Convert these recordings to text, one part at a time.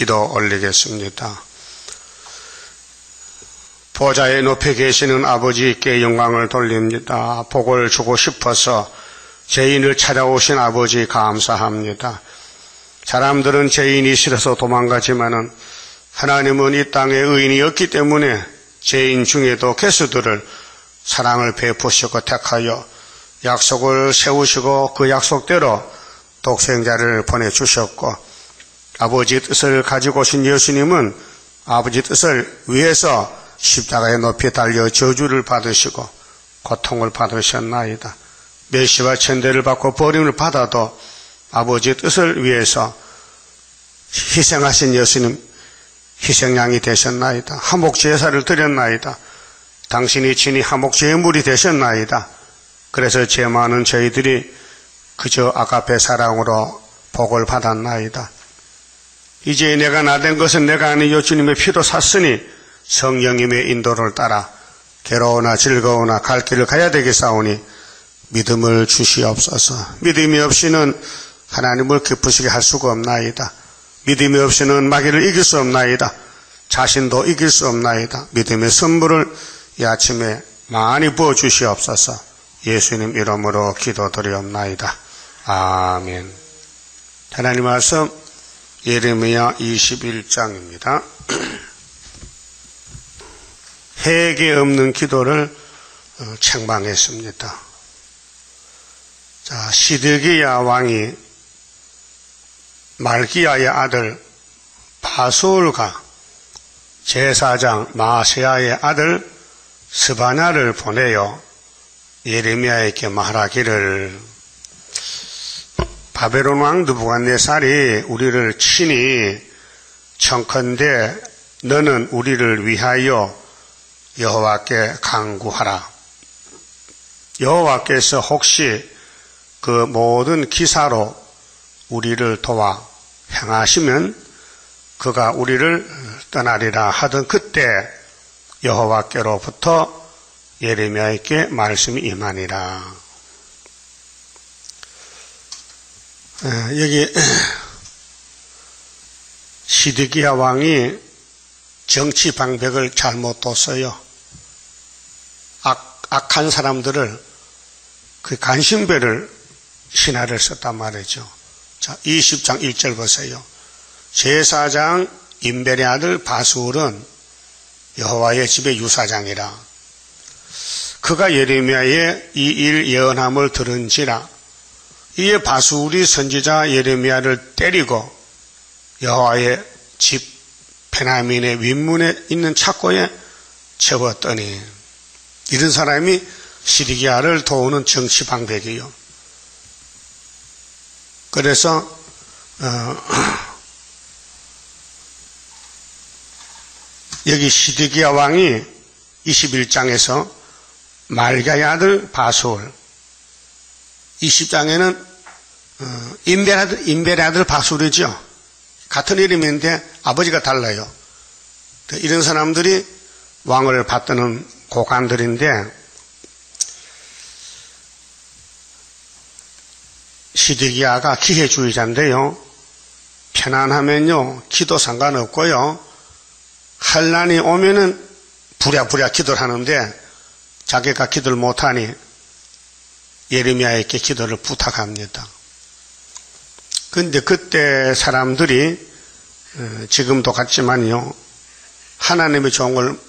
기도 올리겠습니다. 보좌의 높이 계시는 아버지께 영광을 돌립니다. 복을 주고 싶어서 죄인을 찾아오신 아버지 감사합니다. 사람들은 죄인이 싫어서 도망가지만은 하나님은 이 땅에 의인이 없기 때문에 죄인 중에도 개수들을 사랑을 베푸시고 택하여 약속을 세우시고 그 약속대로 독생자를 보내주셨고, 아버지 뜻을 가지고 오신 예수님은 아버지 뜻을 위해서 십자가에 높이 달려 저주를 받으시고 고통을 받으셨나이다. 멸시와 천대를 받고 버림을 받아도 아버지 뜻을 위해서 희생하신 예수님, 희생양이 되셨나이다. 화목 제사를 드렸나이다. 당신이 친히 화목 제물이 되셨나이다. 그래서 죄 많은 저희들이 그저 아가페 사랑으로 복을 받았나이다. 이제 내가 나된 것은 내가 아니요 주님의 피로 샀으니 성령님의 인도를 따라 괴로우나 즐거우나 갈 길을 가야 되겠사오니 믿음을 주시옵소서. 믿음이 없이는 하나님을 기쁘시게 할 수가 없나이다. 믿음이 없이는 마귀를 이길 수 없나이다. 자신도 이길 수 없나이다. 믿음의 선물을 이 아침에 많이 부어주시옵소서. 예수님 이름으로 기도드리옵나이다. 아멘. 하나님 말씀 예레미야 21장입니다. 해계 없는 기도를 책망했습니다. 자, 시드기야 왕이 말기야의 아들 바술과 제사장 마세야의 아들 스바냐를 보내어 예레미야에게 말하기를, 바벨론 왕 느부갓네살이 우리를 친히 청컨대 너는 우리를 위하여 여호와께 간구하라. 여호와께서 혹시 그 모든 기사로 우리를 도와 행하시면 그가 우리를 떠나리라 하던 그때 여호와께로부터 예레미야에게 말씀이 임하니라. 여기 시드기야 왕이 정치 방백을 잘못 뒀어요. 악한 사람들을 그 간신배를 신하를 썼단 말이죠. 자, 20장 1절 보세요. 제사장 임벨의 아들 바술은 여호와의 집의 유사장이라. 그가 예레미야의 이 일 예언함을 들은지라. 이에 바술이 선지자 예레미야를 때리고 여호와의 집 베냐민의 윗문에 있는 착고에 채웠더니, 이런 사람이 시드기야를 도우는 정치 방백이요. 그래서 여기 시드기야 왕이 21장에서 말기야의 아들 바술, 20장에는 임벨의 아들 바술이죠. 같은 이름인데 아버지가 달라요. 이런 사람들이 왕을 받드는 고관들인데, 시드기야가 기회주의자인데요. 편안하면요 기도 상관없고요, 환난이 오면은 부랴부랴 기도를 하는데 자기가 기도를 못하니 예레미야에게 기도를 부탁합니다. 그런데 그때 사람들이 지금도 같지만요, 하나님의 종을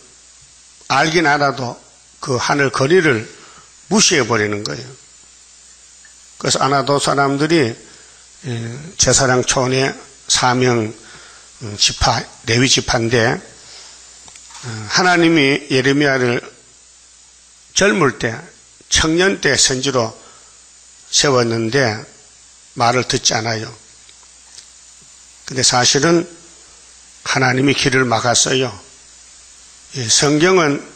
알긴 알아도 그 하늘 거리를 무시해버리는 거예요. 그래서 아나도 사람들이 제사장 촌의 사명 지파, 레위 지파인데, 하나님이 예레미야를 젊을 때, 청년 때 선지로 세웠는데 말을 듣지 않아요. 근데 사실은 하나님이 길을 막았어요. 성경은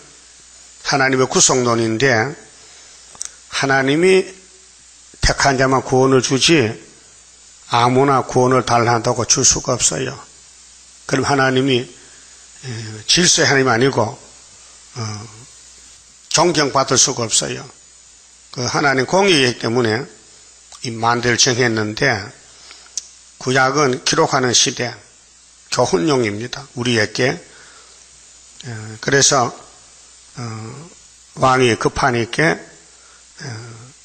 하나님의 구속론인데 하나님이 택한 자만 구원을 주지 아무나 구원을 달란다고 줄 수가 없어요. 그럼 하나님이 질서의 하나님이 아니고 존경받을 수가 없어요. 그 하나님 공의이기 때문에 이 만대를 정했는데, 구약은 기록하는 시대, 교훈용입니다. 우리에게. 그래서 왕이 급하니까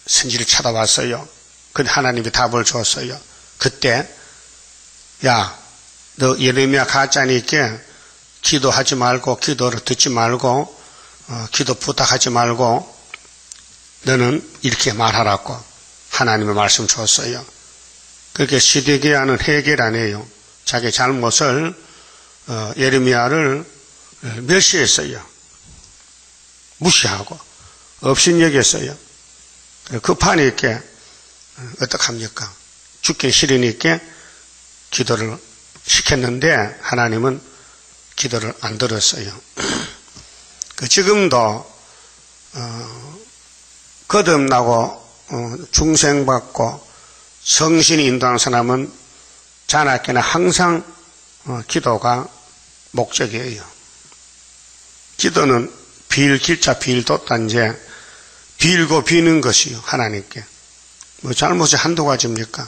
선지를 찾아왔어요. 근데 하나님이 답을 줬어요. 그때 야, 너 예레미야 가짜니까 기도하지 말고 기도를 듣지 말고 기도 부탁하지 말고 너는 이렇게 말하라고 하나님의 말씀 줬어요. 그렇게 시드기야는 회개를 안 해요. 자기 잘못을 예레미야를 멸시했어요. 무시하고 업신여겼어요. 급하니까 어떡합니까? 죽긴 싫으니까 기도를 시켰는데 하나님은 기도를 안 들었어요. 지금도 거듭나고 중생받고 성신이 인도하는 사람은 자나깨나 항상 기도가 목적이에요. 기도는 빌길자 빌도단제 빌고 비는 것이요 하나님께. 뭐 잘못이 한두 가지입니까?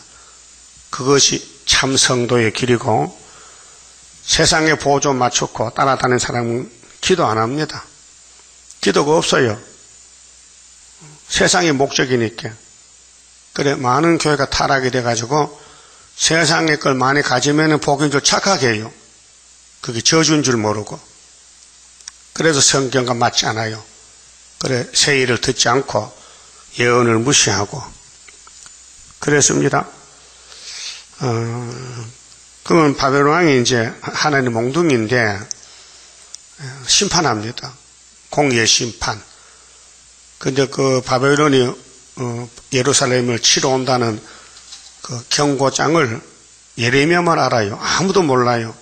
그것이 참 성도의 길이고 세상에 보조 맞추고 따라다니는 사람은 기도 안 합니다. 기도가 없어요. 세상이 목적이니까. 그래 많은 교회가 타락이 돼가지고 세상의 걸 많이 가지면 복인 줄 착하게 해요. 그게 저주인 줄 모르고. 그래서 성경과 맞지 않아요. 그래 세일을 듣지 않고 예언을 무시하고 그랬습니다. 그러면 바벨론 왕이 이제 하나님 몽둥이인데 심판합니다. 공의의 심판. 근데 그 바벨론이 예루살렘을 치러 온다는 그 경고장을 예레미야만 알아요. 아무도 몰라요.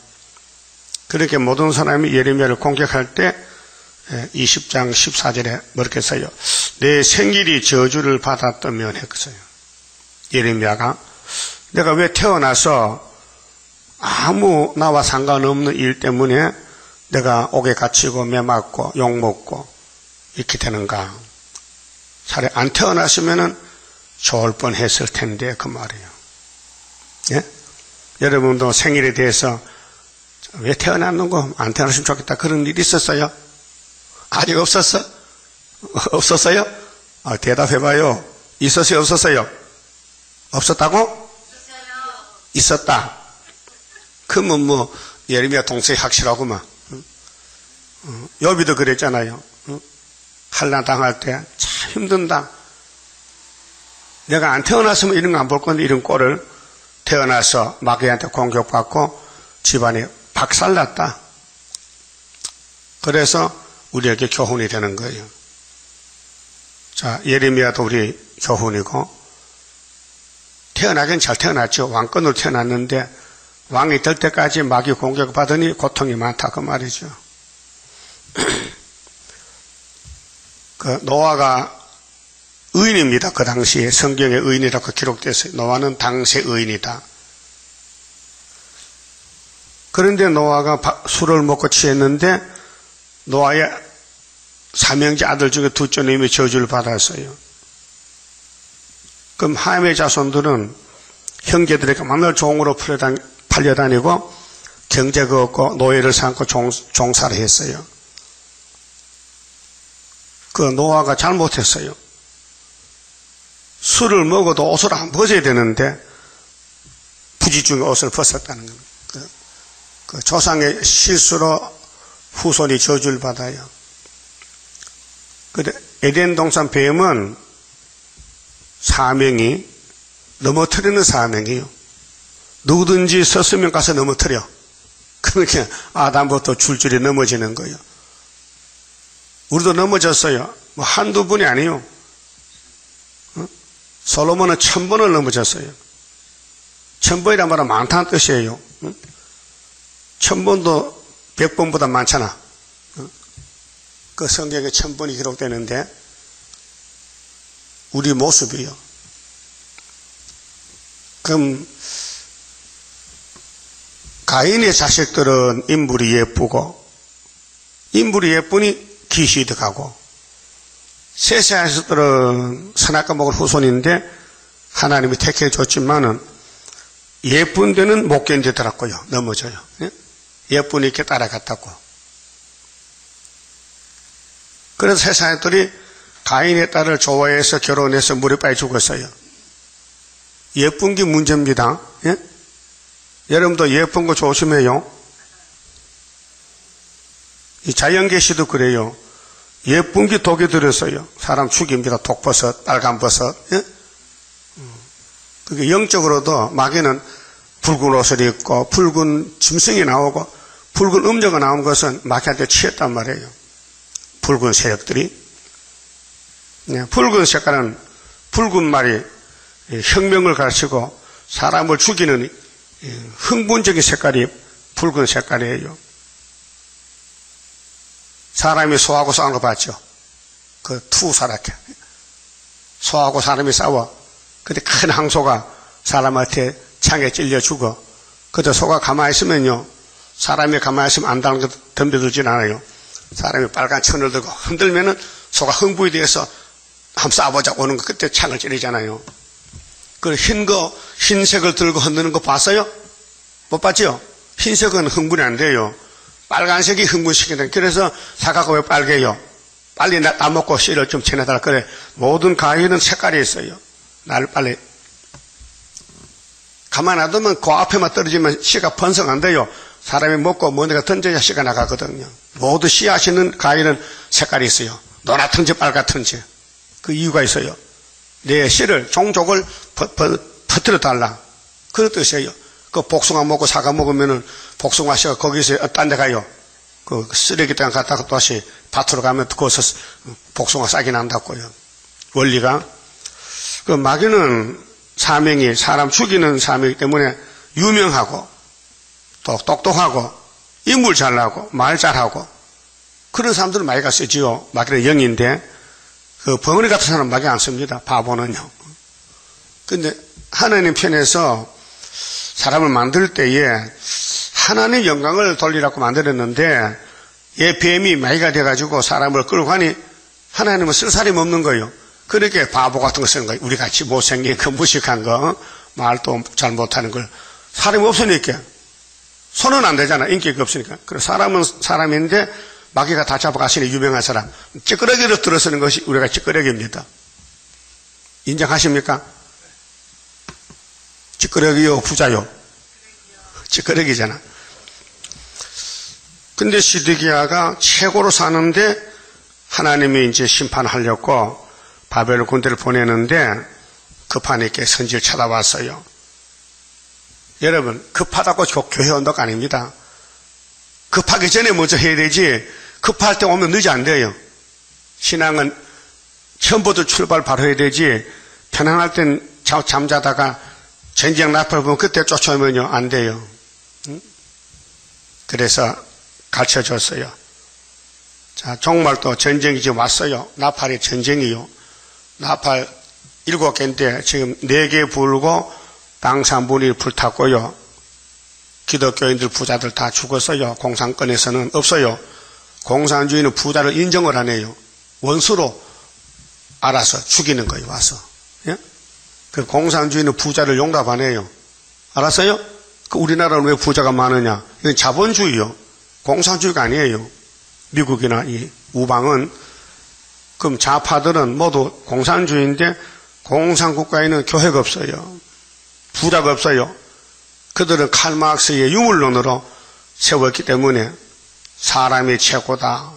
그렇게 모든 사람이 예레미야를 공격할 때 20장 14절에 뭐렇게 써요? 내 생일이 저주를 받았다면 했어요. 예레미야가 내가 왜 태어나서 아무 나와 상관없는 일 때문에 내가 옥에 갇히고 매 맞고 욕먹고 이렇게 되는가? 차라리 안 태어났으면 좋을 뻔했을 텐데 그 말이에요. 예? 여러분도 생일에 대해서 왜 태어났는고 안 태어났으면 좋겠다 그런 일이 있었어요? 아직 없었어? 없었어요? 대답해봐요. 있었어요? 없었어요? 없었다고? 있었어요. 있었다. 그러면 뭐 예레미야 동생이 확실하구만. 욥이도 그랬잖아요. 환난 당할 때 참 힘든다. 내가 안 태어났으면 이런 거 안 볼 건데 이런 꼴을 태어나서 마귀한테 공격받고 집안이 박살났다. 그래서 우리에게 교훈이 되는 거예요. 자, 예레미야도 우리 교훈이고 태어나긴 잘 태어났죠. 왕권으로 태어났는데 왕이 될 때까지 마귀 공격받으니 고통이 많다 그 말이죠. 그 노아가 의인입니다. 그 당시에 성경에 의인이라고 기록됐어요. 노아는 당시 의인이다. 그런데 노아가 술을 먹고 취했는데 노아의 삼형제 아들 중에 둘째 놈이 저주를 받았어요. 그럼 함의 자손들은 형제들에게 맨날 종으로 팔려다니고 경제가 없고 노예를 삼고 종사를 했어요. 그 노아가 잘못했어요. 술을 먹어도 옷을 안 벗어야 되는데 부지 중에 옷을 벗었다는 겁니다. 그 조상의 실수로 후손이 저주를 받아요. 근데 에덴 동산 뱀은 사명이 넘어뜨리는 사명이에요. 누구든지 섰으면 가서 넘어뜨려. 그렇게 아담부터 줄줄이 넘어지는 거예요. 우리도 넘어졌어요. 뭐 한두 분이 아니에요. 솔로몬은 1000번을 넘어졌어요. 1000번이란 말은 많다는 뜻이에요. 1000번도 100번보다 많잖아. 그 성경에 1000번이 기록되는데 우리 모습이요. 그럼 가인의 자식들은 인물이 예쁘고 인물이 예쁘니 기시이 들어가고 셋의 자식들은 선악과 먹을 후손인데 하나님이 택해 줬지만은 예쁜 데는 못 견디더라고요. 넘어져요. 예? 예쁜이께 따라갔다고. 그래서 세상들이 가인의 딸을 좋아해서 결혼해서 물에 빠져 죽었어요. 예쁜 게 문제입니다. 예? 여러분도 예쁜 거 조심해요. 이 자연계시도 그래요. 예쁜 게 독이 들었어요. 사람 죽입니다. 독버섯, 빨간버섯. 예? 그게 영적으로도 마귀는 붉은 옷을 입고 붉은 짐승이 나오고 붉은 음료가 나온 것은 마귀한테 취했단 말이에요. 붉은 세력들이. 네, 붉은 색깔은 붉은 말이 혁명을 가르치고 사람을 죽이는 흥분적인 색깔이 붉은 색깔이에요. 사람이 소하고 싸우는 거 봤죠? 그 투사라케. 소하고 사람이 싸워. 근데 큰 항소가 사람한테 창에 찔려 죽어. 그때 소가 가만히 있으면요. 사람이 가만히 있으면 안다는 거 덤벼들진 않아요. 사람이 빨간 천을 들고 흔들면은 소가 흥분이 돼서 한번 싸워보자고 오는 거 그때 창을 찌르잖아요. 그 흰색을 들고 흔드는 거 봤어요? 못 봤죠? 흰색은 흥분이 안 돼요. 빨간색이 흥분시킨다. 그래서 사과가 왜 빨개요? 빨리 따먹고 씨를 좀 지내달라. 그래. 모든 과일은 색깔이 있어요. 날 빨리. 가만 놔두면 그 앞에만 떨어지면 씨가 번성 안 돼요. 사람이 먹고 뭔가 던져야 씨가 나가거든요. 모두 씨앗이는 과일은 색깔이 있어요. 노랗든지 빨갛든지. 그 이유가 있어요. 내 씨를, 종족을 퍼뜨려 달라. 그런 뜻이에요. 그 복숭아 먹고 사과 먹으면은 복숭아 씨가 거기서 딴 데 가요. 그 쓰레기장 갔다가 다시 밭으로 가면 거기서 복숭아 싹이 난다고요. 원리가. 그 마귀는 사명이 사람 죽이는 사명이기 때문에 유명하고 또 똑똑하고 인물 잘나고 말 잘하고 그런 사람들은 마귀가 쓰지요. 마귀는 영인데 그 벙어리 같은 사람은 마귀 안 씁니다. 바보는요. 근데 하나님 편에서 사람을 만들 때에 하나님 영광을 돌리라고 만들었는데 얘 뱀이 마귀가 돼가지고 사람을 끌고 가니 하나님은 쓸 사람이 없는 거예요. 그렇게 바보 같은 거 쓰는 거예요. 우리 같이 못생긴 거 무식한 거 말도 잘 못하는 걸 사람이 없으니까 손은 안 되잖아. 인기가 없으니까. 그래서 사람은 사람인데 마귀가 다 잡아가시는 유명한 사람 찌끄러기를 들어서는 것이 우리가 찌끄러기입니다. 인정하십니까? 찌끄러기요 부자요? 찌끄러기잖아. 근데 시드기야가 최고로 사는데 하나님이 이제 심판하려고 바벨론 군대를 보내는데 급하니까 선지를 찾아왔어요. 여러분 급하다고 교회 온다고 아닙니다. 급하기 전에 먼저 해야 되지 급할 때 오면 늦지 안 돼요. 신앙은 처음부터 출발 바로 해야 되지 편안할 땐 잠자다가 전쟁 나팔 보면 그때 쫓아오면요 안 돼요. 그래서 가르쳐줬어요. 자, 정말 또 전쟁이 지금 왔어요. 나팔이 전쟁이요. 나팔 7개인데 지금 4개 불고 방산분이 불탔고요. 기독교인들 부자들 다 죽었어요. 공산권에서는 없어요. 공산주의는 부자를 인정을 안 해요. 원수로 알아서 죽이는 거예요. 와서. 예? 그 공산주의는 부자를 용납 안 해요. 알았어요? 그 우리나라는 왜 부자가 많으냐? 이건 자본주의요. 공산주의가 아니에요. 미국이나 이 우방은. 그럼 좌파들은 모두 공산주의인데 공산국가에는 교회가 없어요. 부자가 없어요. 그들은 칼마르크스의 유물론으로 세웠기 때문에 사람이 최고다.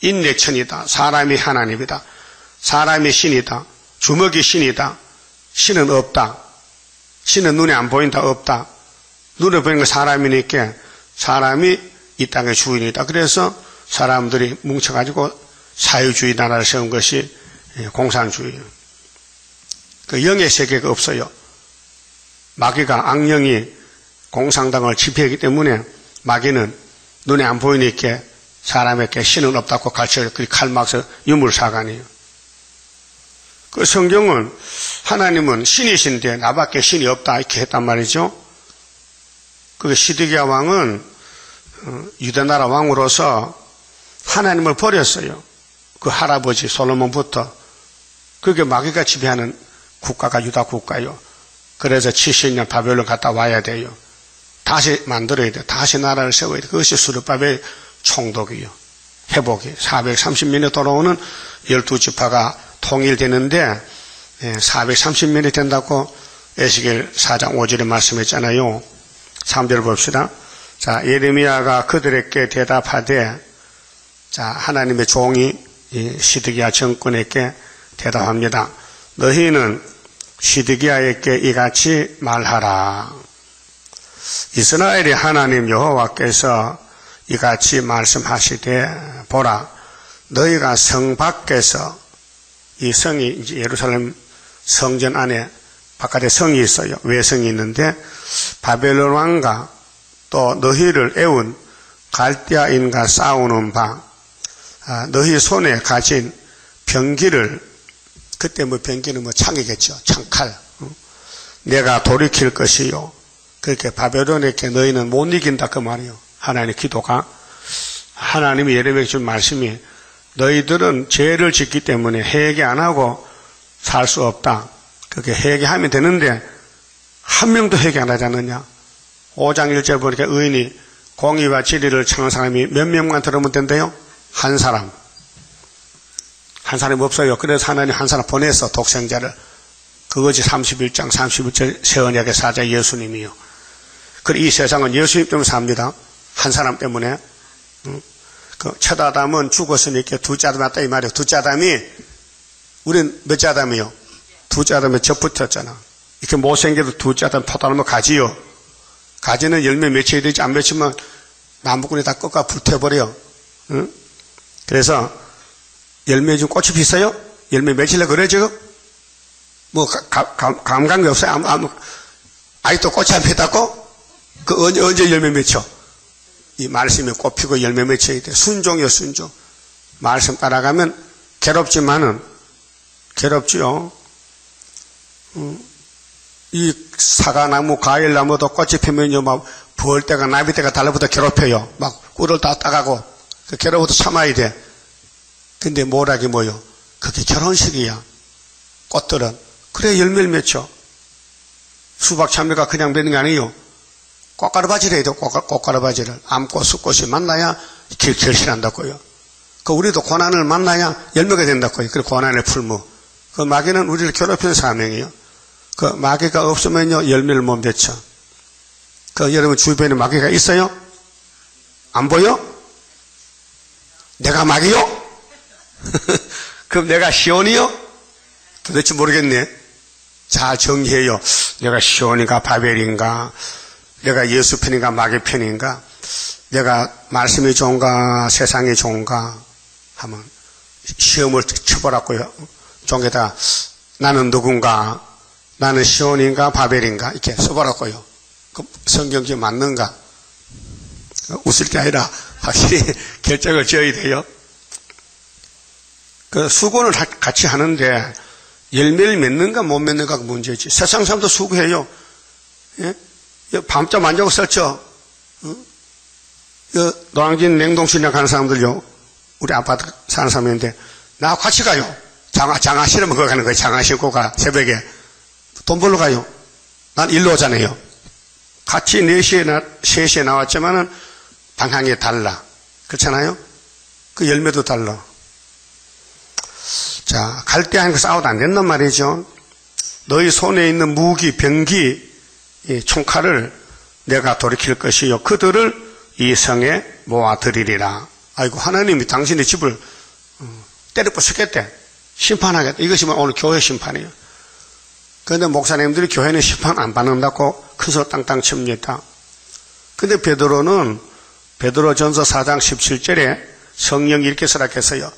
인내천이다. 사람이 하나님이다. 사람이 신이다. 주먹이 신이다. 신은 없다. 신은 눈에 안 보인다. 없다. 눈에 보이는 건 사람이니까 사람이 이 땅의 주인이다. 그래서 사람들이 뭉쳐가지고 사회주의 나라를 세운 것이 공산주의예요. 그 영의 세계가 없어요. 마귀가 악령이 공산당을 지배하기 때문에 마귀는 눈에 안 보이니까 사람에게 신은 없다고 가르쳐요. 그 칼막스 유물사관이에요. 그 성경은 하나님은 신이신데 나밖에 신이 없다 이렇게 했단 말이죠. 그 시드기야 왕은 유다나라 왕으로서 하나님을 버렸어요. 그 할아버지 솔로몬부터. 그게 마귀가 지배하는 국가가 유다 국가요. 그래서 70년 바벨론 갔다 와야 돼요. 다시 만들어야 돼. 다시 나라를 세워야 돼. 그것이 수르바벨 총독이요. 회복이 430년에 돌아오는 12지파가 통일되는데 430년이 된다고 에스겔 4장 5절에 말씀했잖아요. 3절 봅시다. 자, 예레미야가 그들에게 대답하되, 자, 하나님의 종이 시드기야 정권에게 대답합니다. 너희는 시드기야에게 이같이 말하라. 이스라엘의 하나님 여호와께서 이같이 말씀하시되, 보라, 너희가 성 밖에서, 이 성이 이제 예루살렘 성전 안에 바깥에 성이 있어요. 외성이 있는데 바벨론 왕과 또 너희를 애운 갈대아인과 싸우는 바, 너희 손에 가진 병기를, 그때 뭐 병기는 뭐 창이겠죠. 창칼. 내가 돌이킬 것이요. 그렇게 바벨론에게 너희는 못 이긴다 그 말이요. 하나님의 기도가, 하나님이 예레미야에게 준 말씀이, 너희들은 죄를 짓기 때문에 회개 안 하고 살 수 없다. 그렇게 회개하면 되는데 한 명도 회개 안 하지 않느냐. 5장 1절 보니까 의인이 공의와 진리를 청한 사람이 몇 명만 들으면 된대요? 한 사람. 한 사람이 없어요. 그래서 하나님 한 사람 보내서 독생자를. 그것이 31장 31절 세언약의 사자 예수님이요. 그리고 이 세상은 예수님 때문에 삽니다. 한 사람 때문에. 그 첫 아담은 죽었으니까 둘째 아담이 왔다 이 말이에요. 둘째 아담이, 우린 몇째 아담이요? 둘째 아담에 접붙었잖아. 이렇게 못생겨도 둘째 아담 포도나무 가지요. 가지는 열매 맺혀야 되지, 안 맺히면 나무꾼이 다 꺾어 불태워버려. 응? 그래서 열매 좀 꽃이 피어요? 열매 맺히려고 그래 지금? 뭐 감각이 없어요? 아직도 꽃이 안 피었다고? 그 언제 열매 맺혀? 이 말씀이 꽃 피고 열매 맺혀야 돼. 순종이요, 순종. 말씀 따라가면 괴롭지만은, 괴롭지요. 이 사과나무, 과일나무도 꽃이 피면요, 막, 벌떼가, 나비떼가 달라붙어 괴롭혀요. 막, 꿀을 다 따가고, 그 괴로워도 참아야 돼. 근데 뭐라기 뭐요? 그게 결혼식이야. 꽃들은. 그래, 열매를 맺혀. 수박, 참외가 그냥 맺는 게 아니에요. 꽃가루 바지를 해야 돼, 꽃가루 바지를. 암꽃, 숫꽃이 만나야 결실한다고요. 그 우리도 고난을 만나야 열매가 된다고요. 그 고난의 풀무. 그 마귀는 우리를 괴롭히는 사명이에요. 그 마귀가 없으면요, 열매를 못 맺혀. 그 여러분 주변에 마귀가 있어요? 안 보여? 내가 마귀요? 그럼 내가 시온이요? 도대체 모르겠네. 잘 정리해요. 내가 시온인가 바벨인가? 내가 예수 편인가 마귀 편인가? 내가 말씀이 좋은가 세상이 좋은가? 하면 시험을 쳐보라고요. 종에다 나는 누군가? 나는 시온인가 바벨인가? 이렇게 써보라고요. 그 성경이 맞는가? 웃을 게 아니라 확실히 결정을 지어야 돼요. 그 수고는 같이 하는데 열매를 맺는가 못 맺는가가 문제지. 세상 사람도 수고해요. 예? 밤잠 안 자고 썼죠. 노량진 냉동실에 가는 사람들요. 우리 아파트 사는 사람인데 나하고 같이 가요. 장화 실으면 그거 가는 거예요. 장화 신고 가. 새벽에. 돈 벌러 가요. 난 일로 오잖아요. 같이 4시에 3시에 나왔지만은 방향이 달라. 그렇잖아요? 그 열매도 달라. 자, 갈대아인과 싸워도 안 된단 말이죠. 너희 손에 있는 무기, 병기, 이 총칼을 내가 돌이킬 것이요. 그들을 이 성에 모아드리리라. 아이고, 하나님이 당신의 집을 때려 부수겠대. 심판하겠다. 이것이 오늘 교회 심판이에요. 그런데 목사님들이 교회는 심판 안 받는다고 큰 소리 땅땅 칩니다. 근데 베드로는 베드로전서 4장 17절에 성령이 이렇게 쓰락했어요.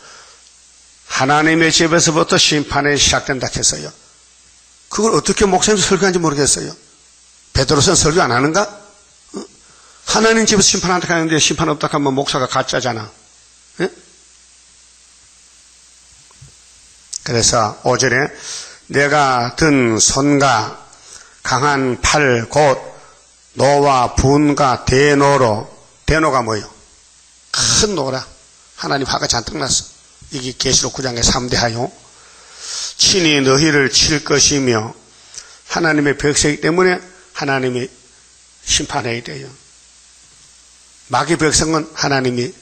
하나님의 집에서부터 심판이 시작된다 했어요. 그걸 어떻게 목사님이 설교하는지 모르겠어요. 베드로는 설교 안 하는가? 하나님 집에서 심판한다 하는데 심판 없다 하면 목사가 가짜잖아. 예? 그래서 5절에 내가 든 손과 강한 팔 곧 노와 분과 대노로, 대노가 뭐예요? 큰 노라. 하나님 화가 잔뜩 났어. 이게 계시록 9장의 3대하요. 친히 너희를 칠 것이며 하나님의 백성이기 때문에 하나님이 심판해야 돼요. 마귀 백성은 하나님이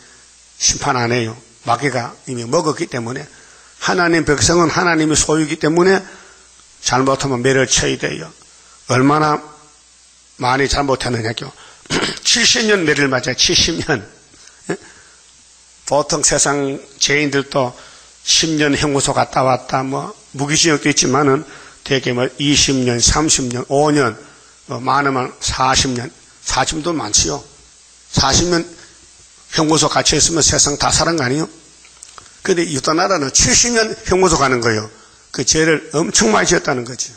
심판 안 해요. 마귀가 이미 먹었기 때문에. 하나님 백성은 하나님이 소유이기 때문에 잘못하면 매를 쳐야 돼요. 얼마나 많이 잘못했느냐죠. 70년 매를 맞아요. 70년. 보통 세상 죄인들도 10년 형무소 갔다 왔다, 무기징역도 있지만은 대개 20년, 30년, 5년, 많으면 40년, 40년도 많지요. 40년 형무소 갇혀 있으면 세상 다 사는 거 아니에요? 근데 유다 나라는 70년 형무소 가는 거예요. 그 죄를 엄청 많이 지었다는 거죠.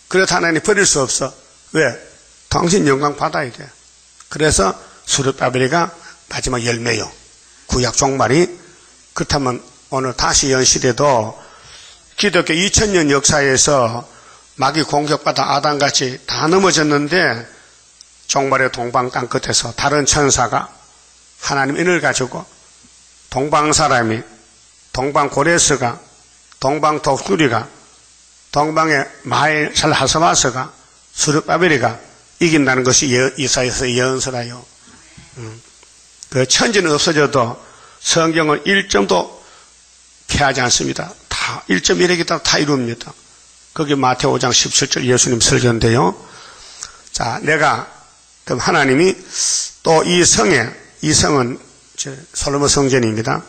그래서 하나님 버릴 수 없어. 왜? 당신 영광 받아야 돼. 그래서 스룹바벨이가 마지막 열매요. 구약 종말이. 그렇다면 오늘 다시 연시대도 기독교 2000년 역사에서 마귀 공격받아 아담같이 다 넘어졌는데 종말의 동방 땅 끝에서 다른 천사가 하나님 인을 가지고 동방 사람이, 동방 고레스가, 동방 독수리가, 동방의 마일 살하스바스가, 스룹바벨이가 이긴다는 것이 이사야서 예언서라요. 그 천지는 없어져도 성경은 1점도 피하지 않습니다. 다 1.1핵이 다 이루입니다. 거기 마태오 5장 17절 예수님 설교인데요. 자, 그럼 하나님이 또 이 성은 솔로몬 성전입니다.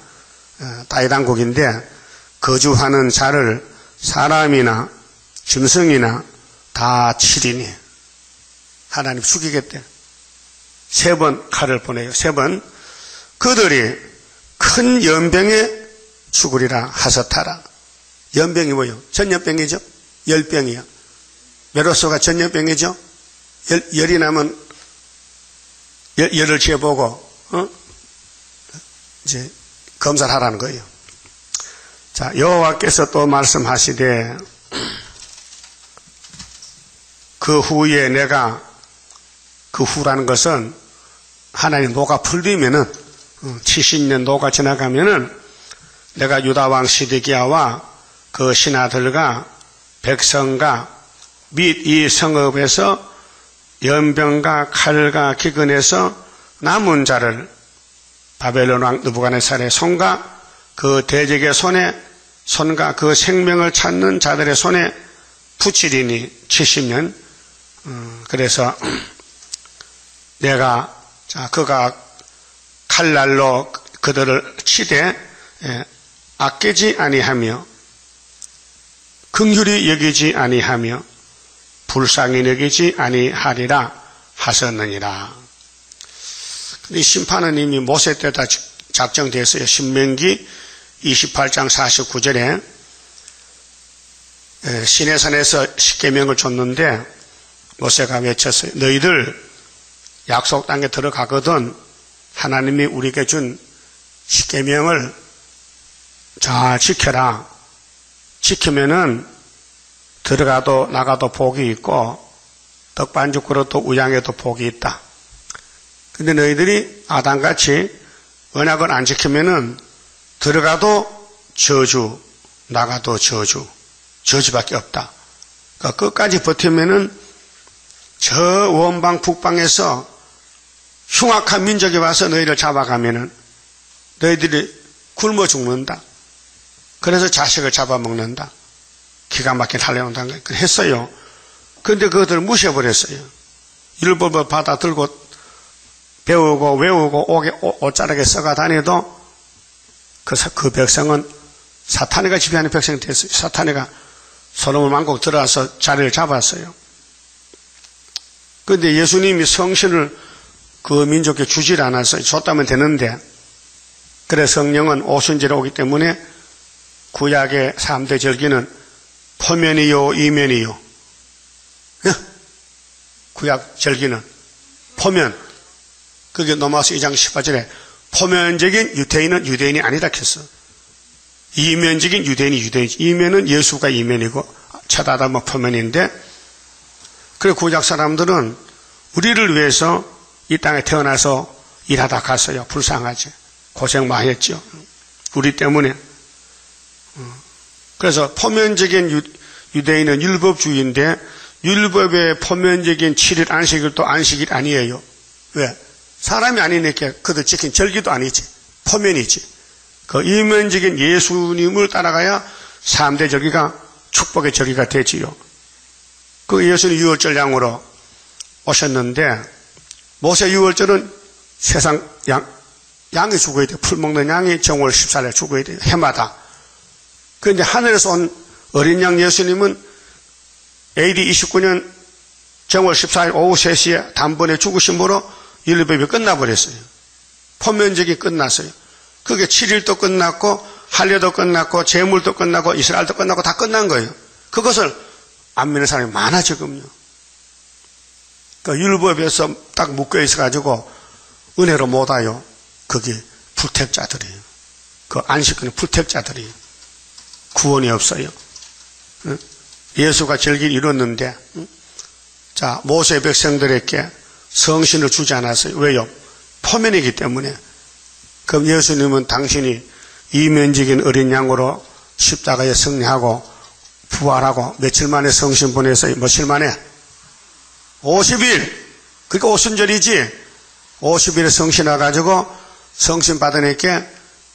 다윗왕국인데 거주하는 자를 사람이나 짐승이나 다 치리니 하나님 죽이겠대. 3번 칼을 보내요. 3번. 그들이 큰 연병에 죽으리라 하셨더라. 연병이 뭐예요? 전염병이죠? 열병이요. 메로스가 전염병이죠? 열이 나면 열을 재보고 이제 검사를 하라는 거예요. 자, 여호와께서 또 말씀하시되 그 후에 내가, 그 후라는 것은 하나님 노가 풀리면은 70년 노가 지나가면은 내가 유다왕 시드기야와 그 신하들과 백성과 및 이 성읍에서 연병과 칼과 기근에서 남은 자를 바벨론 왕 느부갓네살의 손과 그 대적의 손과 그 생명을 찾는 자들의 손에 붙이리니 70년. 그래서 내가, 그가 칼날로 그들을 치되 아끼지 아니하며 긍휼히 여기지 아니하며 불쌍히 여기지 아니하리라 하셨느니라. 이 심판은 이미 모세 때 다 작정되었어요. 신명기 28장 49절에 시내산에서 십계명을 줬는데 모세가 외쳤어요. 너희들 약속 땅에 들어가거든 하나님이 우리에게 준 십계명을 잘 지켜라. 지키면은 들어가도 나가도 복이 있고 떡반죽 그릇도 우양에도 복이 있다. 근데 너희들이 아담같이 언약을 안 지키면은 들어가도 저주, 나가도 저주밖에 없다. 그러니까 끝까지 버티면은 저 원방 북방에서 흉악한 민족이 와서 너희를 잡아가면은 너희들이 굶어 죽는다. 그래서 자식을 잡아먹는다. 기가 막힌 살려온다는 걸 했어요. 그런데 그것들을 무시해버렸어요. 율법을 받아 들고 배우고 외우고 옷자락에 써가 다녀도 그 백성은 사탄이가 지배하는 백성이 됐어요. 사탄이가 솔로몬 왕국 들어와서 자리를 잡았어요. 그런데 예수님이 성신을 그 민족에 주질 않았어요. 줬다면 되는데. 그래서 성령은 오순절에 오기 때문에 구약의 3대 절기는 포면이요 이면이요. 구약 절기는 포면. 그게 로마서 2장 18절에 포면적인 유대인은 유대인이 아니다 했어. 이면적인 유대인이 유대인이지. 이면은 예수가 이면이고 첫 아담은 포면인데, 그래 구약 사람들은 우리를 위해서 이 땅에 태어나서 일하다 갔어요. 불쌍하지. 고생 많이 했죠. 우리 때문에. 그래서 포면적인 유대인은 율법주의인데 율법의 표면적인 7일 안식일도 안식일 아니에요. 왜? 사람이 아니니까 그들 지킨 절기도 아니지. 표면이지. 그 이면적인 예수님을 따라가야 3대 절기가 축복의 절기가 되지요. 그 예수님 유월절 양으로 오셨는데 모세 유월절은 세상 양이 죽어야 돼요. 풀 먹는 양이 정월 14일에 죽어야 돼요. 해마다. 그런데 하늘에서 온 어린 양 예수님은 AD 29년 정월 14일 오후 3시에 단번에 죽으심으로 율법이 끝나버렸어요. 표면적이 끝났어요. 그게 7일도 끝났고 할례도 끝났고 제물도 끝나고 이스라엘도 끝나고 다 끝난 거예요. 그것을 안 믿는 사람이 많아 지금요. 그 율법에서 딱 묶여 있어가지고 은혜로 못 와요. 그게 불택자들이에요. 그 안식권의 불택자들이에요. 구원이 없어요. 예수가 절기를 이뤘는데 자 모세 백성들에게 성신을 주지 않았어요. 왜요? 표면이기 때문에. 그럼 예수님은 당신이 이면적인 어린 양으로 십자가에 승리하고 부활하고 며칠 만에 성신 보내서 며칠 만에? 50일. 그러니까 오순절이지. 50일에 성신 와가지고 성신 받은 애께